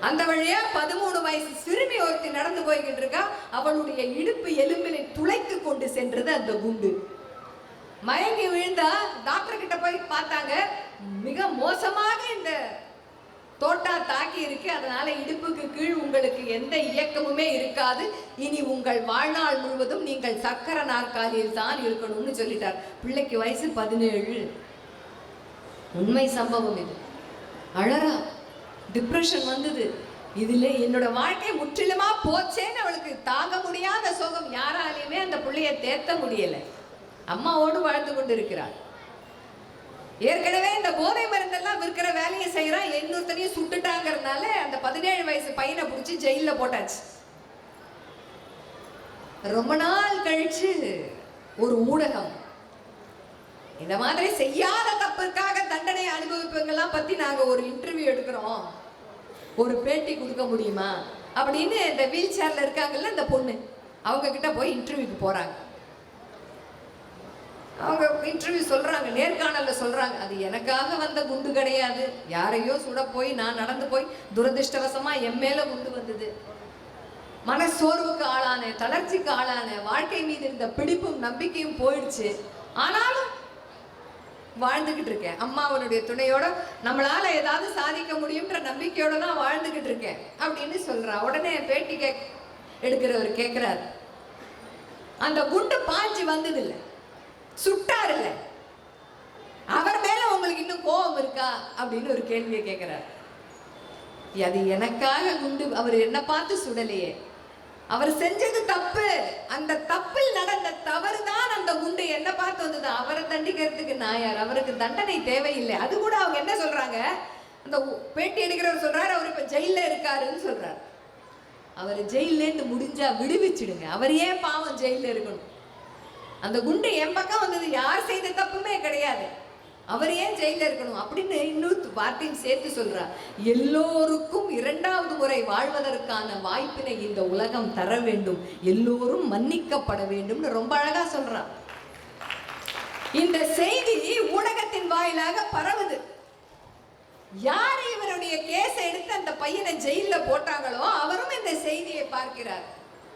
அந்த வழியா 13 வயசு சிறுமி ஒருத்தி நடந்து போய்கிட்டு இருக்கா, அவளுடைய இடுப்பு எலும்பினை துளைத்து கொண்டு சென்றது அந்த குண்டு. மயங்கி விழுந்தா. டாக்டர் கிட்ட போய் பார்த்தாங்க, மிக மோசமாக இந்த தோட்டா தாக்கி இருக்கு, அதனால இடுப்புக்கு கீழ் உங்களுக்கு எந்த இயக்கமுமே இருக்காது, இனி உங்கள் வாழ்நாள் முழுவதும் நீங்கள் சக்கர நாற்காலியில் தான் இருக்கணும்னு சொல்லிட்டார். பிள்ளைக்கு வயசு 17. உண்மை சம்பவம் இது. அழறா, டிப்ரெஷன் வந்தது. இதுல என்னோட வாழ்க்கை முற்றிலுமா போச்சேன்னு அவளுக்கு தாங்க முடியாத சோகம். யாராலையுமே அந்த பிள்ளைய தேத்த முடியல. அம்மாவோடு வாழ்ந்து கொண்டு இருக்கிறாள். ஏற்கனவே இந்த போதை மருந்தெல்லாம் விற்கிற வேலையை செய்யறான், இன்னொருத்தனையும் சுட்டுட்டாங்கிறதுனால அந்த 17 வயசு பையனை பிடிச்சி ஜெயில போட்டாச்சு. ரொம்ப நாள் கழிச்சு ஒரு ஊடகம் இந்த மாதிரி செய்யாத தப்புக்காக தண்டனை அனுபவிப்பவங்கெல்லாம் பத்தி நாங்க ஒரு இன்டர்வியூ எடுக்கிறோம், ஒரு பேட்டி கொடுக்க முடியுமா அப்படின்னு இந்த வீல் சேர்ல இருக்காங்கல்ல இந்த பொண்ணு, அவங்க கிட்ட போய் இன்டர்வியூக்கு போறாங்க. அவங்க இன்டர்வியூ சொல்றாங்க, நேர்காணல்ல சொல்றாங்க, அது எனக்காக வந்த குண்டு கிடையாது, யாரையோ சுட போய் நான் நடந்து போய் துரதிருஷ்டவசமா என் மேல குண்டு வந்தது, மனசோர்வுக்கு ஆளான, தளர்ச்சிக்கு ஆளான, வாழ்க்கை மீது இருந்த பிடிப்பும் நம்பிக்கையும் போயிடுச்சு, ஆனாலும் வாழ்ந்துகிட்டு இருக்கேன், அம்மாவனுடைய துணையோட நம்மளால ஏதாவது சாதிக்க முடியும்ன்ற நம்பிக்கையோட தான் வாழ்ந்துகிட்டு இருக்கேன் அப்படின்னு சொல்றா. உடனே பேட்டி எடுக்கிறவர் கேட்கிறார், அந்த குண்டு பாஞ்சு வந்தது இல்லை, சுட்டார் இல்லை, அவர் மேல உங்களுக்கு இன்னும் கோபம் இருக்கா அப்படின்னு ஒரு கேள்வியை கேட்கிறார். அது எனக்காக குண்டு, அவர் என்ன பார்த்து சுடலையே, அவர் செஞ்சது தப்பு, அந்த தப்பில் நடந்த தவறு தான் அந்த குண்டு என்ன பார்த்து வந்தது, அவரை தண்டிக்கிறதுக்கு நான் யார், அவருக்கு தண்டனை தேவையில்லை. அது கூட அவங்க என்ன சொல்றாங்க, அந்த பேட்டி எடுக்கிறவர் சொல்றாரு, அவர் இப்ப ஜெயில இருக்காருன்னு சொல்றாரு. அவர் ஜெயிலேருந்து முடிஞ்சா விடுவிச்சிடுங்க, அவர் ஏன் பாவம் ஜெயில இருக்கணும், அந்த குண்டு என் பக்கம் வந்தது யார் செய்த தப்புமே கிடையாது, அவர் ஏன் ஜெயில இருக்கணும் அப்படின்னு இன்னொரு வார்த்தையும் சேர்த்து சொல்றார். எல்லோருக்கும் இரண்டாவது முறை வாழ்வதற்கான வாய்ப்பினை இந்த உலகம் தர வேண்டும், எல்லோரும் மன்னிக்கப்பட வேண்டும்னு ரொம்ப அழகா சொல்றார். இந்த செய்தி ஊடகத்தின் வாயிலாக பரவுது. யார் இவருடைய கேஸை எடுத்து அந்த பையனை ஜெயில போட்டாங்களோ அவரும் இந்த செய்தியை பார்க்கிறார்.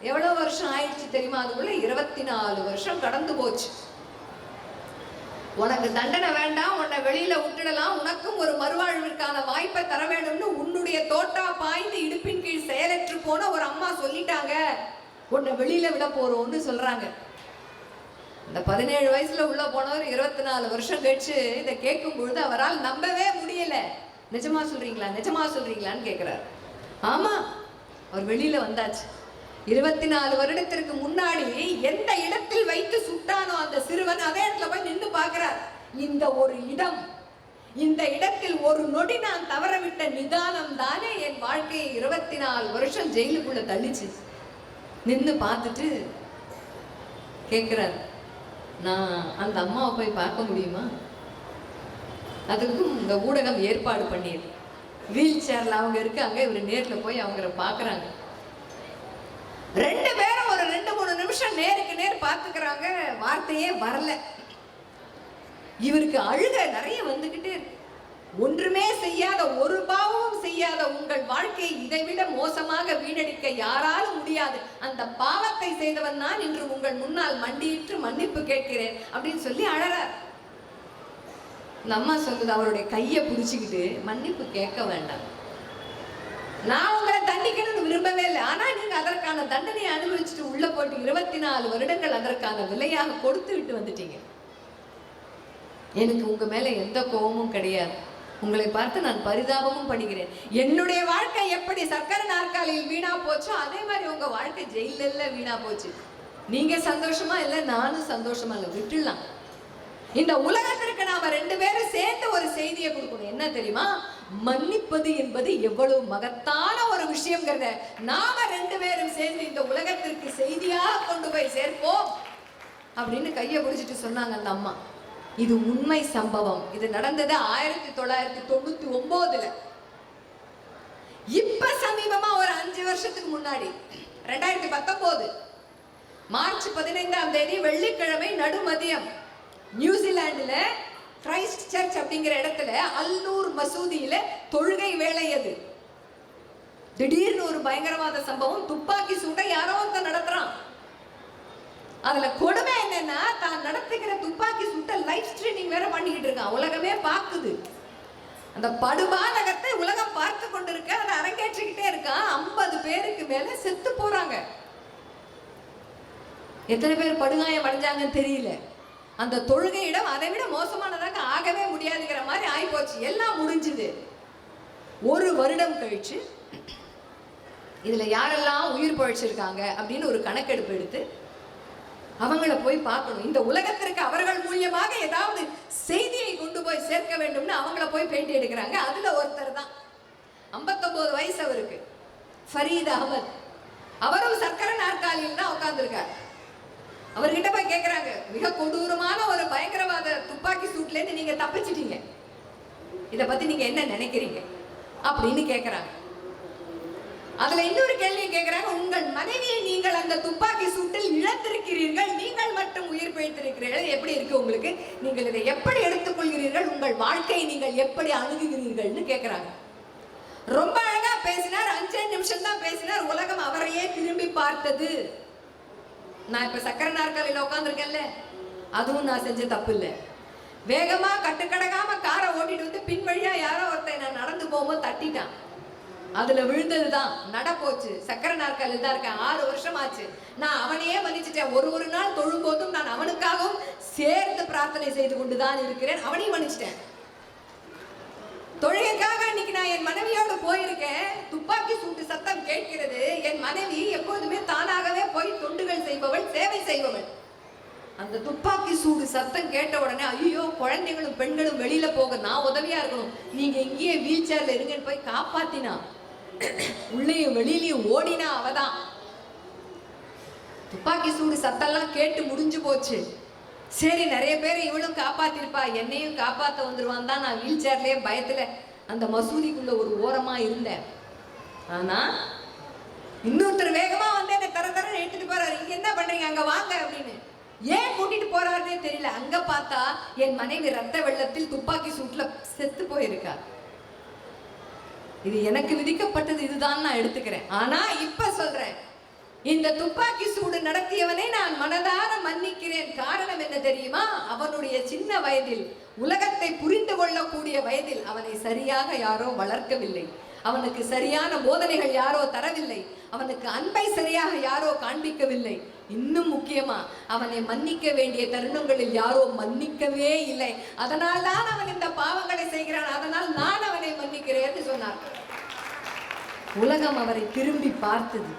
எவ்வளவு வருஷம் ஆயிடுச்சு தெரியுமா, அதுக்குள்ள 24 வருஷம் கடந்து போச்சு. உனக்கு தண்டனை வேண்டாம், உன்னை வெளியில விட்டுடலாம், உனக்கும் ஒரு மறுவாழ்விற்கான வாய்ப்பை தர வேண்டும்னு உன்னுடைய தோட்டா பாய்ந்து இடுப்பின் கீழ் செயலற்று போன ஒரு அம்மா சொல்லிட்டாங்க, உன்னை வெளியில விட போறோம்னு சொல்றாங்க. இந்த 17 வயசுல உள்ள போனவர் 24 வருஷம் கழிச்சு இதை கேட்கும் பொழுது அவரால் நம்பவே முடியல. நிஜமா சொல்றீங்களா, நிஜமா சொல்றீங்களான்னு கேட்கிறார். ஆமா, அவர் வெளியில வந்தாச்சு. 24 வருடத்திற்கு முன்னாடி எந்த இடத்தில் வைத்து சுட்டானோ அந்த சிறுவன் அதே இடத்துல போய் நின்று பார்க்கிறார். இந்த ஒரு இடம், இந்த இடத்தில் ஒரு நொடி நான் தவறவிட்ட நிதானம் தானே என் வாழ்க்கையை 24 வருஷம் ஜெயிலுக்குள்ள தள்ளிச்சு. நின்று பார்த்துட்டு கேட்கிறார், நான் அந்த அம்மாவை போய் பார்க்க முடியுமா? அதுக்கும் இந்த ஊடகம் ஏற்பாடு பண்ணியது. வீல் சேர்ல அவங்க இருக்காங்க, இவர் நேர்ல போய் அவங்கள பார்க்கறாங்க. 2 பேரும் ஒரு 2-3 நிமிஷம் நேருக்கு நேர் பார்த்துக்கிறாங்க. வார்த்தையே வரல. இவருக்கு அழுக நிறைய வந்துகிட்டே இருக்கு. ஒன்றுமே செய்யாத, ஒரு பாவமும் செய்யாத உங்கள் வாழ்க்கையை இதைவிட மோசமாக வீணடிக்க யாராலும் முடியாது. அந்த பாவத்தை செய்தவன் நான் இன்று உங்கள் முன்னால் மண்டியிட்டு மன்னிப்பு கேட்கிறேன் அப்படின்னு சொல்லி அழறார். இந்த அம்மா சொல்லுது, அவருடைய கையை பிடிச்சிக்கிட்டு, மன்னிப்பு கேட்க வேண்டாம், நான் உங்களை தண்டிக்கணும்னு விரும்பவே இல்லை, ஆனா நீங்க அதற்கான தண்டனையை அனுபவிச்சுட்டு உள்ள போட்டு 24 வருடங்கள் அதற்கான விலையாக கொடுத்து விட்டு வந்துட்டீங்க. எனக்கு உங்க மேல எந்த கோபமும் கிடையாது, உங்களை பார்த்து நான் பரிதாபமும் பண்ணுகிறேன். என்னுடைய வாழ்க்கை எப்படி சக்கர நாற்காலியில் வீணா போச்சோ அதே மாதிரி உங்க வாழ்க்கை ஜெயில வீணா போச்சு. நீங்க சந்தோஷமா இல்லை, நானும் சந்தோஷமா இல்லை, விட்டுடலாம். இந்த உலகத்திற்கு நாம 2 பேரும் சேர்ந்து ஒரு செய்தியை கொடுக்கணும். என்ன தெரியுமா, மன்னிப்பது என்பது எவ்வளவு மகத்தான ஒரு விஷயம்ங்கிறத நாம 2 பேரும் சேர்ந்து இந்த உலகத்திற்கு செய்தியாக கொண்டு போய் சேர்ப்போம் அப்படின்னு கையை பிடிச்சிட்டு சொன்னாங்க அந்த அம்மா. இது உண்மை சம்பவம். இது நடந்தது 1999. இப்ப சமீபமா ஒரு 5 வருஷத்துக்கு முன்னாடி 2019 மார்ச் 15ஆம் தேதி வெள்ளிக்கிழமை நடுமதியம் நியூசிலாந்துல கிரைஸ்ட் சர்ச் அப்படிங்கிற இடத்துல அல்நூர் மசூதியில தொழுகை வேளை. அது திடீர்னு ஒரு பயங்கரவாத சம்பவம், துப்பாக்கி சூட்டை யாரோ ஒருத்தன் நடத்துறான். அதுல கொடுமை என்னன்னா, தான் நடத்துகிற துப்பாக்கி சூட்டை லைவ் ஸ்ட்ரீமிங் வேற பண்ணிக்கிட்டு இருக்கான், உலகமே பார்க்குது. அந்த படுபாதகத்தை உலகம் பார்த்து கொண்டிருக்க, அதை அரங்கேற்றிக்கிட்டே இருக்கான். 50 பேருக்கு மேல செத்து போறாங்க. எத்தனை பேர் படுகாயம் அடைஞ்சாங்கன்னு தெரியல. அந்த தொழுகையிடம் அதை விட மோசமானதாக ஆகவே முடியாதுங்கிற மாதிரி ஆயிப்போச்சு. எல்லாம் முடிஞ்சுது. 1 வருடம் கழிச்சு இதுல யாரெல்லாம் உயிர் பழிச்சிருக்காங்க அப்படின்னு ஒரு கணக்கெடுப்பு எடுத்து அவங்கள போய் பார்க்கணும். இந்த உலகத்திற்கு அவர்கள் மூலியமாக ஏதாவது செய்தியை கொண்டு போய் சேர்க்க வேண்டும்னு அவங்கள போய் பேட்டி எடுக்கிறாங்க. அதுல ஒருத்தர் தான் 59 வயசு அவருக்கு, ஃபரீத் அகமது. அவரும் சக்கர நாற்காலியில் தான் உட்கார்ந்துருக்கார். அவர்கிட்ட போய் கேட்கிறாங்க, மிக கொடூரமான ஒரு பயங்கரவாத துப்பாக்கி சூட்ல இருந்து நீங்க தப்பிச்சிட்டீங்க, இத பத்தி நீங்க என்ன நினைக்கிறீங்க அப்படின்னு கேட்கிறாங்க. அதுல இன்னொரு கேள்வி கேட்கிறாங்க, உங்கள் மனைவியை நீங்கள் அந்த துப்பாக்கி சூட்டில் இழந்திருக்கிறீர்கள், நீங்கள் மட்டும் உயிர் பிழைத்திருக்கிறீர்கள், எப்படி இருக்கு உங்களுக்கு, நீங்கள் இதை எப்படி எடுத்துக்கொள்கிறீர்கள், உங்கள் வாழ்க்கையை நீங்கள் எப்படி அணுகுகிறீர்கள்னு கேட்கிறாங்க. ரொம்ப அழகா பேசினார். 5 நிமிஷம் தான் பேசினார். உலகம் அவரையே திரும்பி பார்த்தது. நான் இப்ப சக்கர நாற்காலியில உட்காந்துருக்கேன்ல, அதுவும் நான் செஞ்ச தப்பு இல்லை. வேகமா கட்டுக்கடகாம காரை ஓட்டிட்டு வந்து பின் வழியா யாரோ ஒருத்தன் நான் நடந்து போகும்போது தட்டிட்டான். அதுல விழுந்ததுதான் நடப்போச்சு. சக்கர நாற்காலில் தான் இருக்கேன், 6 வருஷம் ஆச்சு. நான் அவனையே மன்னிச்சுட்டேன். ஒரு நாள் தொழும்போதும் நான் அவனுக்காகவும் சேர்ந்து பிரார்த்தனை செய்து கொண்டுதான் இருக்கிறேன். அவனையும் மன்னிச்சிட்டேன். தொழுகைக்காக இன்னைக்கு நான் என் மனைவியோடு போயிருக்கேன். துப்பாக்கி சூட்டு சத்தம் கேட்கிறது. என் மனைவி எப்போதுமே தானாகவே போய் தொண்டுகள் செய்பவள், சேவை செய்பவள். அந்த துப்பாக்கி சூடு சத்தம் கேட்ட உடனே ஐயோ, குழந்தைகளும் பெண்களும் வெளியில போக நான் உதவியா இருக்கணும், நீங்க இங்கேயே வீல் சேர்ல இருங்கன்னு போய் காப்பாத்தினா. உள்ளேயும் வெளியிலையும் ஓடினா அவதான். துப்பாக்கி சூடு சத்தம்லாம் கேட்டு முடிஞ்சு போச்சு. சரி, நிறைய பேர் இவளும் காப்பாத்திருப்பா, என்னையும் காப்பாத்த வந்துருவான் தான் நான் வீல் சேர்லயே பயத்துல அந்த மசூதிக்குள்ள ஒரு ஓரமா இருந்தேன். ஆனா இன்னொருத்தர் வேகமா வந்து என்ன தர தர எடுத்துட்டு போறாரு. இங்க என்ன பண்றீங்க, அங்க வாங்க அப்படின்னு. ஏன் கூட்டிட்டு போறாருன்னே தெரியல. அங்க பார்த்தா என் மனைவி ரத்த வெள்ளத்தில் துப்பாக்கி சூட்ல செத்து போயிருக்கா. இது எனக்கு விதிக்கப்பட்டது, இதுதான் நான் எடுத்துக்கிறேன். ஆனா இப்ப சொல்றேன், இந்த துப்பாக்கி சூடு நடத்தியவனை நான் மனதார மன்னிக்கிறேன். காரணம் என்ன தெரியுமா? அவனுடைய சின்ன வயதில், உலகத்தை புரிந்து கொள்ளக்கூடிய வயதில் அவனை சரியாக யாரோ வளர்க்கவில்லை. அவனுக்கு சரியான போதனைகள் யாரோ தரவில்லை. அவனுக்கு அன்பை சரியாக யாரோ காண்பிக்கவில்லை. இன்னும் முக்கியமா, அவனை மன்னிக்க வேண்டிய தருணங்களில் யாரோ மன்னிக்கவே இல்லை. அதனால் தான் அவன் இந்த பாவங்களை செய்கிறான். அதனால் நான் அவனை மன்னிக்கிறேன் சொன்னார். உலகம் அவரை திரும்பி பார்த்தது.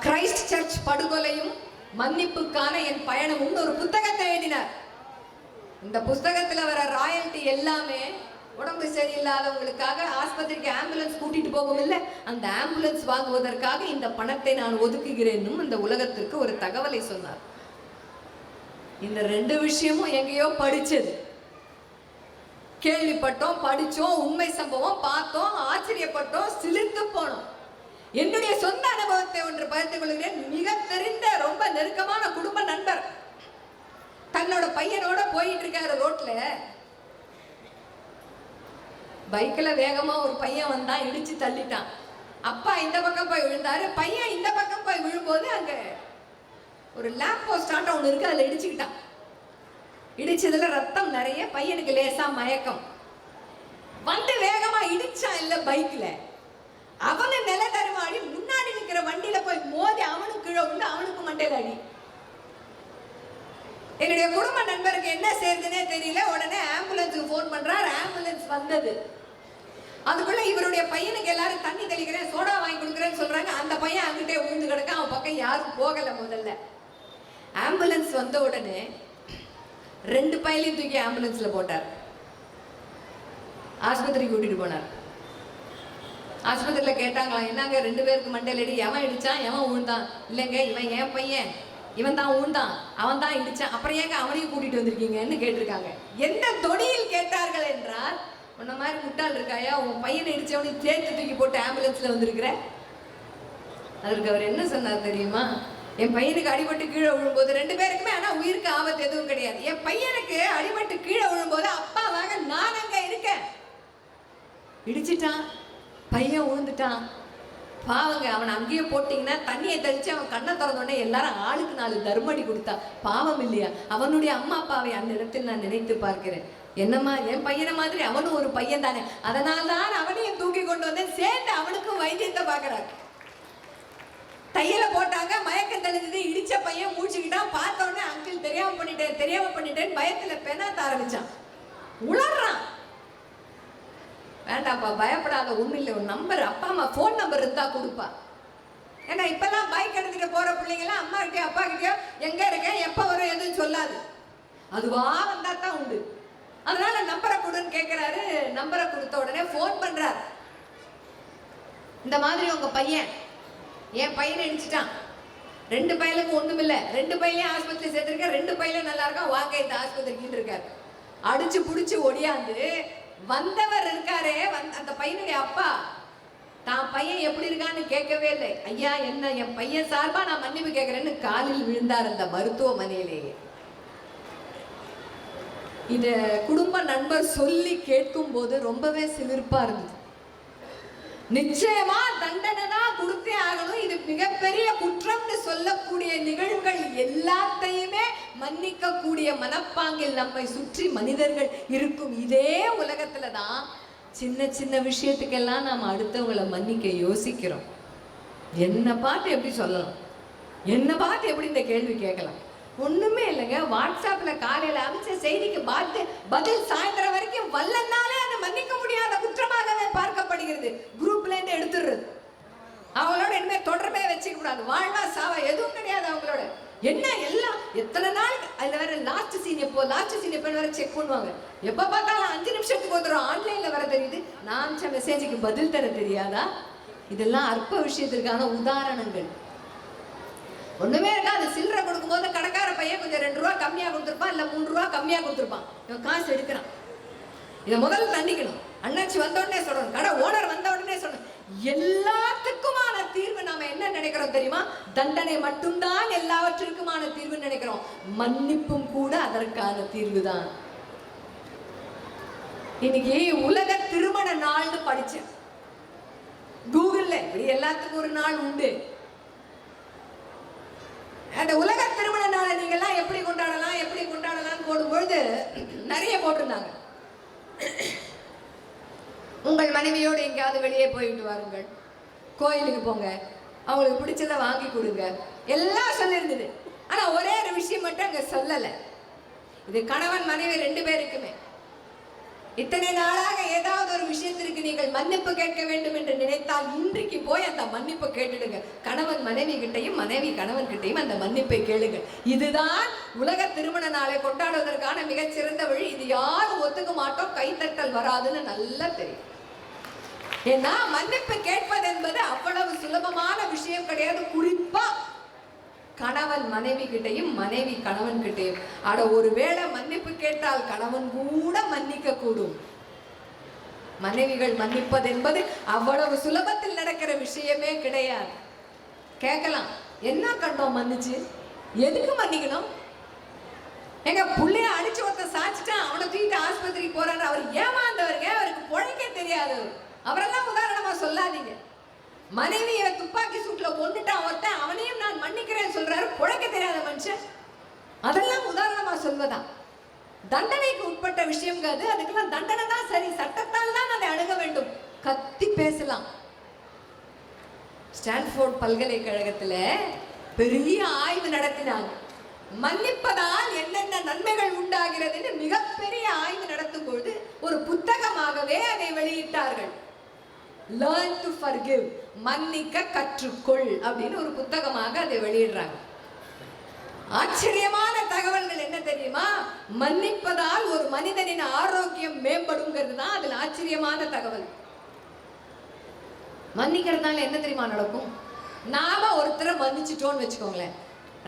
கிரைஸ்ட் சர்ச் படுகொலையும் மன்னிப்புக்கான என் பயணமும் ஒரு புத்தகத்தை எழுதினார். இந்த புத்தகத்துல வர ராயல்டி எல்லாமே உடம்பு சரியில்லாதவங்களுக்காக ஆஸ்பத்திரிக்கு ஆம்புலன்ஸ் கூட்டிட்டு போகும் இல்லை, அந்த ஆம்புலன்ஸ் வாங்குவதற்காக இந்த பணத்தை நான் ஒதுக்குகிறேன் இந்த உலகத்திற்கு ஒரு தகவலை சொன்னார். இந்த 2 விஷயமும் எங்கேயோ படிச்சது, கேள்விப்பட்டோம், படிச்சோம், உண்மை சம்பவம் பார்த்தோம், ஆச்சரியப்பட்டோம், சிலிர்த்து போனோம். என்னுடைய சொந்த அனுபவத்தை ஒன்று பகிர்ந்து கொள்கிறேன். மிக தெரிந்த ரொம்ப நெருக்கமான குடும்ப நண்பர் தன்னோட பையனோட போயிட்டு இருக்காரு ரோட்ல. பைக்ல வேகமா ஒரு பையன் வந்தான், இடிச்சு தள்ளிட்டான். அப்பா இந்த பக்கம் போய் விழுந்தாரு, பையன் இந்த பக்கம் போய் விழும்போது அங்க ஒரு லேம்ப் போஸ்ட் ஆட்டம் ஒண்ணு இருக்கு, அதுல இடிச்சுக்கிட்டான். இடிச்சதுல ரத்தம் நிறைய, பையனுக்கு லேசா மயக்கம் வந்து வேகமா இடிச்சான் இல்ல பைக்ல, அவனை நில தருமாடி முன்னாடி நிக்கிற வண்டியில போய் மோதி அவனுக்கு கீழே விழுந்து அவனுக்கு மண்டையில அடி. என்னுடைய குடும்ப நண்பருக்கு என்ன செய்யறதுன்னே தெரியல. உடனே ஆம்புலன்ஸுக்கு போன் பண்றாரு. ஆம்புலன்ஸ் வந்தது. அதுக்குள்ள இவருடைய பையனுக்கு எல்லாரும் தண்ணி தெளிக்கிறேன், சோடா வாங்கி கொடுக்குறேன்னு சொல்றாங்க. அந்த பையன் அங்கிட்டே விழுந்து கிடக்க, அவன் பக்கம் யாரும் போகல. முதல்ல ஆம்புலன்ஸ் வந்த உடனே 2 பையனையும் தூக்கி ஆம்புலன்ஸ்ல போட்டார். ஆஸ்பத்திரிக்கு கூட்டிட்டு போனார். ஆஸ்பத்திரியில கேட்டாங்களா, என்னங்க 2 பேருக்கு மண்டையில அடி, எவன் இடிச்சான், எவன் விழுந்தான்? இல்லைங்க, இவன் என் பையன், இவன் தான் விழுந்தான், அவன் தான் இடிச்சான், அப்புறம் ஏங்க அவனையும் கூட்டிட்டு வந்திருக்கீங்கன்னு கேட்டிருக்காங்க. எந்த தொனியில் கேட்டார்கள் என்றால், உன்ன மாதிரி முட்டாள் இருக்காயா, உன் பையனை இடிச்சவனையும் சேர்த்து தூக்கி போட்டு ஆம்புலன்ஸ்ல வந்திருக்கிற. அதற்கு அவர் என்ன சொன்னார் தெரியுமா? என் பையனுக்கு அடிபட்டு கீழே விழும்போது 2 பேருக்குமே ஆனா உயிருக்கு ஆபத்து எதுவும் கிடையாது. என் பையனுக்கு அடிபட்டு கீழே விழும்போது அப்பாவாக நான் அங்க இருக்கேன். இடிச்சிட்டான், பையன் விழுந்துட்டான், பாவங்க. அவன் அங்கேயே போட்டீங்கன்னா தண்ணியை தெளிச்சு அவன் கண்ணை திறந்தோடனே எல்லாரும் ஆளுக்கு 4 தர்மடி கொடுத்தா பாவம் இல்லையா? அவனுடைய அம்மா அப்பாவை அந்த இடத்தில் நான் நினைத்து பார்க்கிறேன். என்னம்மா, என் பையனை மாதிரி அவனும் ஒரு பையன் தானே, அதனால்தான் அவனையும் தூக்கி கொண்டு வந்தேன். சேர்ந்து அவனுக்கும் வைத்தியத்தை பார்க்கிறார். தையல போட்டாங்க, மயக்கம் தெளிஞ்சது, இடிச்ச பையன் மூச்சுக்கிட்டான். பார்த்த உடனே அங்கிள் தெரியாம பண்ணிட்டேன் பயத்துல பெணாத்த ஆரம்பிச்சான். உளறான். வேண்டாப்பா, பயப்படாத, ஒண்ணு இல்லை, ஒரு நம்பர், அப்பா அம்மா போன் நம்பர் இருந்தா கொடுப்பா. ஏன்னா இப்பெல்லாம் பைக் எடுத்துட்டு போற பிள்ளைங்கலாம் அம்மா கிட்டே அப்பா கிட்டயோ எங்க இருக்கேன் எப்ப வரும் எதுவும் சொல்லாது, அதுவா வந்தா தான் உண்டு. அதனால நம்பரை கொடுன்னு கேட்கிறாரு. நம்பரை கொடுத்த உடனே போன் பண்றாரு. இந்த மாதிரி உங்க பையன் என் பையனை இடிச்சிட்டான், 2 பையனுக்கும் ஒண்ணும் இல்ல, 2 பையனையும் ஆஸ்பத்திரி சேர்த்திருக்க, 2 பையனும் நல்லா இருக்கா, வாங்க இந்த ஆஸ்பத்திரிக்கு இருக்காரு. அடிச்சு புடிச்சு ஒடியாந்து வந்தவர் இருக்காரே, அந்த பையனுடைய அப்பா தான் பையன் எப்படி இருக்கான்னு கேட்கவே இல்லை. ஐயா என்ன என் பையன் சார்பா நான் மன்னிப்பு கேட்கிறேன்னு காலில் விழுந்தார் அந்த மருத்துவமனையிலேயே. இத குடும்ப நண்பர் சொல்லி கேட்கும் போது ரொம்பவே சிலிர்ப்பா இருந்தது. நிச்சயமா தண்டனை தான் கொடுத்தே ஆகணும், இது மிகப்பெரிய குற்றம்னு சொல்லக்கூடிய நிகழ்வுகள் எல்லாத்தையுமே மன்னிக்க கூடிய மனப்பாங்கில் நம்மை சுற்றி மனிதர்கள் இருக்கும் இதே உலகத்துல தான் சின்ன சின்ன விஷயத்துக்கெல்லாம் நாம் அடுத்தவங்களை மன்னிக்க யோசிக்கிறோம். என்ன பார்த்து எப்படி சொல்லலாம், என்ன பார்த்து எப்படி இந்த கேள்வி கேட்கலாம்? ஒண்ணுமே இல்லைங்க. வாட்ஸ்அப்ல காலையில அமைச்ச செய்திக்கு பதில் சாயந்தரம் வரைக்கும் வல்லனாலே அது மன்னிக்க முடியாத குற்றமாகவே பார்க்கப்படுகிறது. குரூப்ல இருந்து எடுத்துடுறது, அவங்களோட இனிமே தொடர்பே வச்சுக்க கூடாது, வாழ்வா சாவா எதுவும் கிடையாது அவங்களோட. என்ன எல்லாம் எத்தனை நாள் அதுல வேற லாஸ்ட் சீன் எப்போ வேற செக் பண்ணுவாங்க. எப்ப பார்த்தாலும் 5 நிமிஷத்துக்கு வந்துடும் ஆன்லைன்ல வர தெரியுது, நான் அனுப்பிச்ச மெசேஜுக்கு பதில் தர தெரியாதா? இதெல்லாம் அற்ப விஷயத்திற்கான உதாரணங்கள். ஒண்ணுமே இருக்காது. சில்லறை கொடுக்கும் போது கடைக்கார பையன் கொஞ்சம் 2 ரூபா கம்மியா கொடுத்துருப்பான், இல்ல 3 ரூபா கம்மியா கொடுத்துருப்பான். இவன் காசு எடுக்கிறான். இதை முதல்ல தண்டிக்கணும். அண்ணாச்சி வந்த உடனே சொல்லணும், கடை ஓனர் வந்த உடனே சொல்லணும். எல்லாத்துக்குமான தீர்வு நாம என்ன நினைக்கிறோம் தெரியுமா? தண்டனை மட்டும்தான் எல்லாவற்றிற்குமான தீர்வு நினைக்கிறோம். மன்னிப்பும் கூட அதற்கான தீர்வு தான். இன்னைக்கு உலக திருமண நாள்னு படிச்சேன் கூகுள்ல. இப்படி எல்லாத்துக்கும் ஒரு நாள் உண்டு. அந்த உலக திருமண நாளை நீங்க எல்லாம் எப்படி கொண்டாடலாம் போடும்பொழுது நிறைய போட்டிருந்தாங்க. உங்கள் மனைவியோடு எங்கேயாவது வெளியே போயிட்டு வாருங்கள், கோயிலுக்கு போங்க, அவங்களுக்கு பிடிச்சதை வாங்கி கொடுங்க, எல்லாம் சொல்லியிருந்தது. ஆனா ஒரே ஒரு விஷயம் மட்டும் அங்க சொல்லலை. இது கணவன் மனைவி 2 பேருக்குமே. இத்தனை நாளாக ஏதாவது ஒரு விஷயத்திற்கு நீங்கள் மன்னிப்பு கேட்க வேண்டும் என்று நினைத்தால் இன்றைக்கு போய் அந்த மன்னிப்பு கேட்டுடுங்க. கணவன் மனைவி கிட்டையும் மனைவி கணவன் கிட்டையும் அந்த மன்னிப்பை கேளுங்க. இதுதான் உலக திருமண நாளை கொண்டாடுவதற்கான மிகச்சிறந்த வழி. இது யாரும் ஒத்துக்க மாட்டோம், கைத்தட்டல் வராதுன்னு நல்லா தெரியும். ஏன்னா மன்னிப்பு கேட்பது என்பது அவ்வளவு சுலபமான விஷயம் கிடையாது. குறிப்பா கணவன் மனைவி கிட்டையும் மனைவி கணவன் கிட்டையும். அட ஒருவேளை மன்னிப்பு கேட்டால் கணவன் கூட மன்னிக்க கூடும். மனைவிகள் மன்னிப்பது என்பது அவ்வளவு சுலபத்தில் நடக்கிற விஷயமே கிடையாது. கேட்கலாம், என்ன கண்டோம் மன்னிச்சு, எதுக்கு மன்னிக்கணும்? எங்க புள்ளைய அடிச்சு ஒருத்த சாச்சிட்டான், அவனை தூக்கிட்டு ஆஸ்பத்திரிக்கு போறாரு, அவர் ஏமாந்தவருங்க, அவருக்கு பொழைக்க தெரியாது, அவரெல்லாம் உதாரணமா சொல்லாதீங்க. மனைவியை துப்பாக்கி சூட்ல கொண்டுட்டான் ஒருத்தன், அவனையும் நான் மன்னிக்கிறேன்னு சொல்றாரு, பொழைக்க தெரியாத மனுஷன், அதெல்லாம் உதாரணமா சொல்வதா? தண்டனைக்கு உட்பட்ட விஷயம் அது. அதுக்கெல்லாம் தண்டனை தான் சரி, சட்டத்தால் தான் அதை அணுக வேண்டும். கத்தி பேசலாம். ஸ்டான்ஃபோர்ட் பல்கலைக்கழகத்துல பெரிய ஆய்வு நடத்தினாங்க. மன்னிப்பதால் என்னென்ன நன்மைகள் உண்டாகிறதுன்னு மிகப்பெரிய ஆய்வு நடத்தும் பொழுது ஒரு புத்தகமாகவே அதை வெளியிட்டார்கள். Learn to forgive, மன்னிக்க கற்றுக்கொள் அப்படின்னு ஒரு புத்தகமாக அதை வெளியிடுறாங்க. ஆச்சரியமான தகவல்கள் என்ன தெரியுமா? மன்னிப்பதால் ஒரு மனிதனின் ஆரோக்கியம் மேம்படுங்கிறது தான் அதுல ஆச்சரியமான தகவல். மன்னிக்கிறதுனால என்ன தெரியுமா நடக்கும்? நாம ஒருத்தரை மன்னிச்சிட்டோம்னு வச்சுக்கோங்களேன்,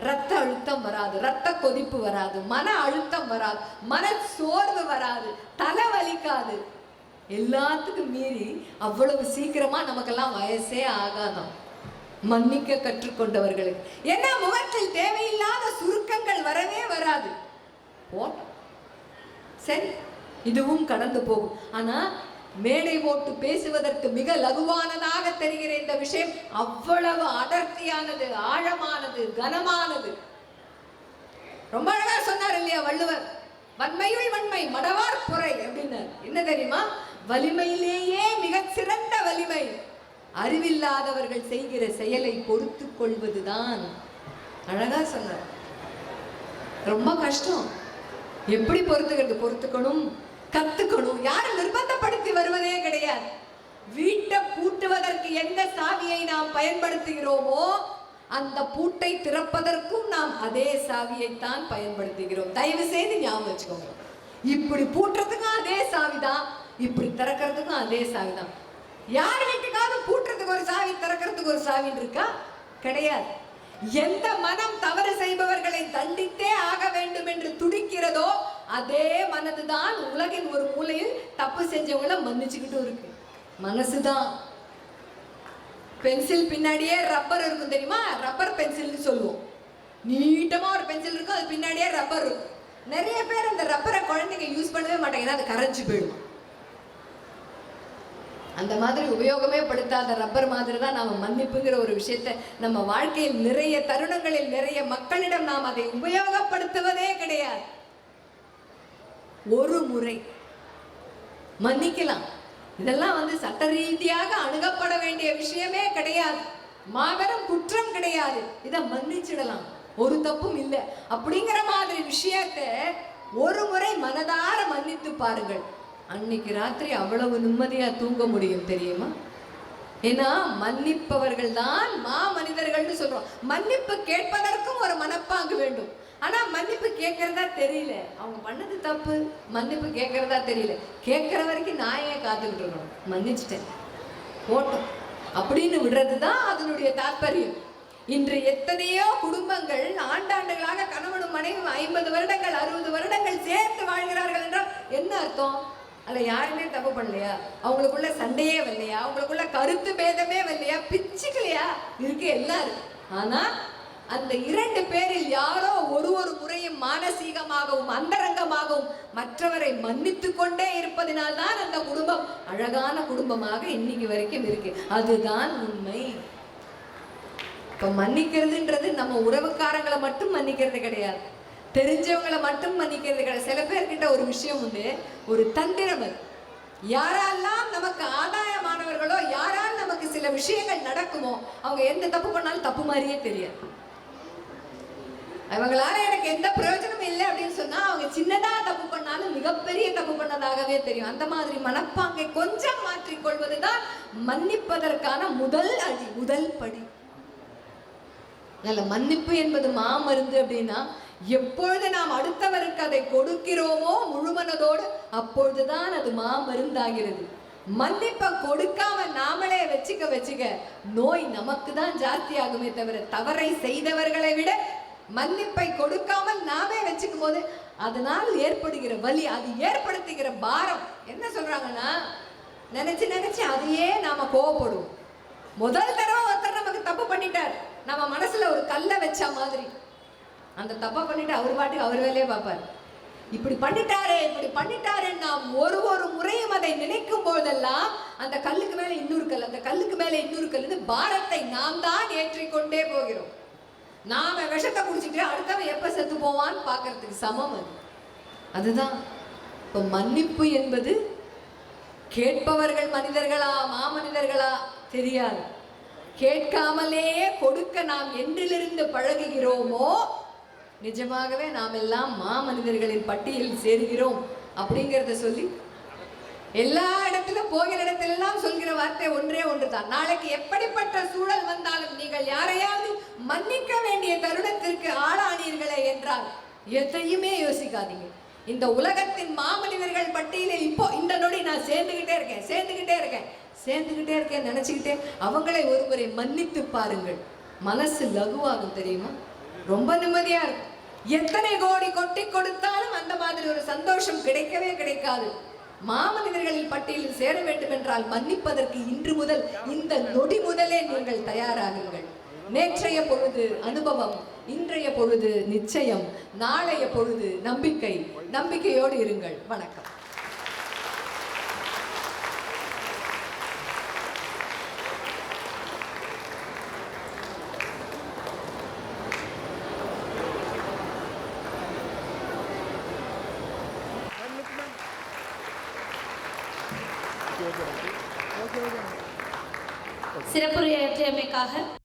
ரத்த அழுத்தம் வராது, ரத்த கொதிப்பு வராது, மன அழுத்தம் வராது, மன சோர்வு வராது, தலை வலிக்காது. எல்லாத்துக்கும் மீறி அவ்வளவு சீக்கிரமா நமக்கெல்லாம் வயசே ஆகாதான் மன்னிக்க கற்றுக்கொண்டவர்களுக்கு. ஏன்னா முகத்தில் தேவையில்லாத சுருக்கங்கள் வரவே வராது. போட்டோம் சரி, இதுவும் கடந்து போகும். ஆனா மேடை போட்டு பேசுவதற்கு மிக லகுவானதாக தெரிகிற இந்த விஷயம் அவ்வளவு அடர்த்தியானது, ஆழமானது, கனமானது. ரொம்ப அழகா சொன்னார் இல்லையா வள்ளுவர்? வன்மையுள் வன்மை மடவார் பொறை அப்படின்னு. என்ன தெரியுமா? வலிமையிலேயே மிக சிறந்த வலிமை அறிவில்லாதவர்கள் செய்கிற செயலை பொறுத்து கொள்வதுதான். அழகா சொன்னார். ரொம்ப கஷ்டம். எப்படி பொறுத்துக்கணும்? கத்துக்கணும். யாரும் நிர்பந்தப்படுத்தி வருவதே கிடையாது. வீட்டை பூட்டுவதற்கு எந்த சாவியை நாம் பயன்படுத்துகிறோமோ அந்த பூட்டை திறப்பதற்கும் நாம் அதே சாவியைத்தான் பயன்படுத்துகிறோம். தயவு செய்து ஞாபகம் வச்சுக்கோங்க. இப்படி பூட்டுறதுக்கும் அதே சாவிதான், இப்படி திறக்கிறதுக்கும் அதே சாவிதான். யார் வீட்டுக்காவது பூட்டுறதுக்கு ஒரு சாவி, திறக்கிறதுக்கு ஒரு சாவின்னு இருக்கா? கிடையாது. எந்த மனம் தவறு செய்பவர்களை தண்டித்தே ஆக வேண்டும் என்று துடிக்கிறதோ அதே மனதுதான் உலகின் ஒரு மூலையில் தப்பு செஞ்சவங்கள மன்னிச்சுக்கிட்டும் இருக்கு. மனசுதான். பென்சில் பின்னாடியே ரப்பர் இருக்கும் தெரியுமா? ரப்பர் பென்சில்னு சொல்லுவோம். நீட்டமா ஒரு பென்சில் இருக்கும், அது பின்னாடியே ரப்பர் இருக்கும். நிறைய பேர் அந்த ரப்பரை குழந்தைங்க யூஸ் பண்ணவே மாட்டாங்க, அது கரைஞ்சு போயிடும். அந்த மாதிரி உபயோகமே படுத்தாத ரப்பர் மாதிரி தான் நாம மன்னிப்புங்கிற ஒரு விஷயத்தை நம்ம வாழ்க்கையில் நிறைய தருணங்களில் நிறைய மக்களிடம் நாம் அதை உபயோகப்படுத்துவதே கிடையாது. ஒரு முறை மன்னிக்கலாம். இதெல்லாம் சட்ட ரீதியாக அணுகப்பட வேண்டிய விஷயமே கிடையாது, மாபெரும் குற்றம் கிடையாது. இதை மன்னிச்சிடலாம், ஒரு தப்பும் இல்லை அப்படிங்கிற மாதிரி விஷயத்தை ஒரு முறை மனதார மன்னித்து பாருங்கள். அன்னைக்கு ராத்திரி அவ்வளவு நிம்மதியா தூங்க முடியும் தெரியுமா? ஏன்னா மன்னிப்பவர்கள் தான் மனிதர்கள்னு சொல்றோம். மன்னிப்பு கேட்பதற்கும் ஒரு மனப்பாங்கு வேண்டும். ஆனா மன்னிப்பு கேட்கறதா தெரியல, அவங்க பண்ணது தப்பு, மன்னிப்பு கேட்கறதா தெரியல. கேட்கற வரைக்கும் நான் ஏன் காத்துக்கிட்டு இருக்கணும்? மன்னிச்சிட்டேன் போட்டோம் அப்படின்னு விடுறதுதான் அதனுடைய தாற்பயம். இன்று எத்தனையோ குடும்பங்கள் ஆண்டாண்டுகளாக கணவனும் மனைவி 50 வருடங்கள் 60 வருடங்கள் சேர்த்து வாழ்கிறார்கள் என்றால் என்ன அர்த்தம்? அல்ல யாருமே தப்பு பண்ணலையா? அவங்களுக்குள்ள சண்டையே வரலையா? அவங்களுக்குள்ள கருத்து பேதமே வரலையா? பிச்சுக்கலையா? இருக்கு, எல்லாரும். ஆனா அந்த 2 பேரில் யாரோ ஒரு முறையும் மானசீகமாகவும் அந்தரங்கமாகவும் மற்றவரை மன்னித்து கொண்டே இருப்பதினால்தான் அந்த குடும்பம் அழகான குடும்பமாக இன்னைக்கு வரைக்கும் இருக்கு. அதுதான் உண்மை. இப்ப மன்னிக்கிறதுன்றது நம்ம உறவுக்காரங்களை மட்டும் மன்னிக்கிறது கிடையாது, தெரிஞ்சவங்களை மட்டும் மன்னிக்கிறது கிடையாது. சில பேர்கிட்ட ஒரு விஷயம் உண்டு, ஒரு தந்திரம். யாரெல்லாம் நமக்கு ஆதாயமானவர்களோ, யாரால் நமக்கு சில விஷயங்கள் நடக்குமோ, அவங்க எந்த தப்பு பண்ணாலும் தப்பு மாதிரியே தெரியாது. அவங்களால எனக்கு எந்த பிரயோஜனம் இல்லை அப்படின்னு சொன்னா அவங்க சின்னதா தப்பு பண்ணாலும் மிகப்பெரிய தப்பு பண்ணதாகவே தெரியும். அந்த மாதிரி மனப்பாங்கை கொஞ்சம் மாற்றிக்கொள்வதுதான் மன்னிப்பதற்கான முதல் அடி, முதல் படி. நல்ல மன்னிப்பு என்பது மாமருந்து அப்படின்னா, எப்பொழுது நாம் அடுத்தவருக்கு அதை கொடுக்கிறோமோ முழுமனதோடு, அப்பொழுதுதான் அது மாமருந்தாகிறது. மன்னிப்பை கொடுக்காம நாமளே வச்சுக்க நோய் நமக்கு தான் ஜாஸ்தி ஆகுமே தவிர, தவறை செய்தவர்களை விட மன்னிப்பை கொடுக்காமல் நாமே வச்சுக்கும் போது அதனால் ஏற்படுகிற வலி, அது ஏற்படுத்துகிற பாரம் என்ன சொல்றாங்கன்னா, நினைச்சு அதையே நாம கோவப்படுவோம். முதல் தடவை ஒருத்தர் நமக்கு தப்பு பண்ணிட்டார், நம்ம மனசுல ஒரு கல்லை வச்ச மாதிரி அந்த தப்பை பண்ணிட்டு அவர் பாட்டுக்கு அவர் வேலையே பார்ப்பார். இப்படி பண்ணிட்டாரு நாம் ஒரு முறையும் அதை நினைக்கும் போதெல்லாம் அந்த கல்லுக்கு மேல இன்னொரு கல், அந்த கல்லுக்கு மேல இன்னொரு கல், பாரத்தை நாம் தான் ஏற்றிக்கொண்டே போகிறோம். நாம விஷத்தை குடிச்சிட்டு அடுத்தவன் எப்ப செத்து போவான்னு பாக்குறதுக்கு சமம் அது. அதுதான் இப்ப மன்னிப்பு என்பது. கேட்பவர்கள் மனிதர்களா மாமனிதர்களா தெரியாது. கேட்காமலேயே கொடுக்க நாம் என்றிலிருந்து பழகுகிறோமோ, நிஜமாகவே நாம் எல்லாம் மாமனிதர்களின் பட்டியலில் சேர்கிறோம் அப்படிங்கிறத சொல்லி எல்லா இடத்திலும் போகிற இடத்திலெல்லாம் சொல்கிற வார்த்தை ஒன்றே ஒன்றுதான். நாளைக்கு எப்படிப்பட்ட சூழல் வந்தாலும் நீங்கள் யாரையாவது மன்னிக்க வேண்டிய தருணத்திற்கு ஆளானீர்களே என்றால் எதையுமே யோசிக்காதீங்க. இந்த உலகத்தின் மாமனிதர்கள் பட்டியலில் இப்போ இந்த நொடி நான் சேர்ந்துகிட்டே இருக்கேன் நினைச்சுக்கிட்டே அவங்களை ஒருமுறை மன்னித்து பாருங்கள். மனசு லகுவாகும் தெரியுமா? ரொம்ப நிம்மதியா இருக்கும். எத்தனை கோடி கொட்டி கொடுத்தாலும் அந்த மாதிரி ஒரு சந்தோஷம் கிடைக்கவே கிடைக்காது. மாமனிதர்களின் பட்டியலில் சேர வேண்டும் என்றால் மன்னிப்பதற்கு இன்று முதல், இந்த நொடி முதலே நீங்கள் தயாராகுங்கள். நேற்றைய பொழுது அனுபவம், இன்றைய பொழுது நிச்சயம், நாளைய பொழுது நம்பிக்கை. நம்பிக்கையோடு இருங்கள். வணக்கம். சிறப்புரையாற்றியமைக்காக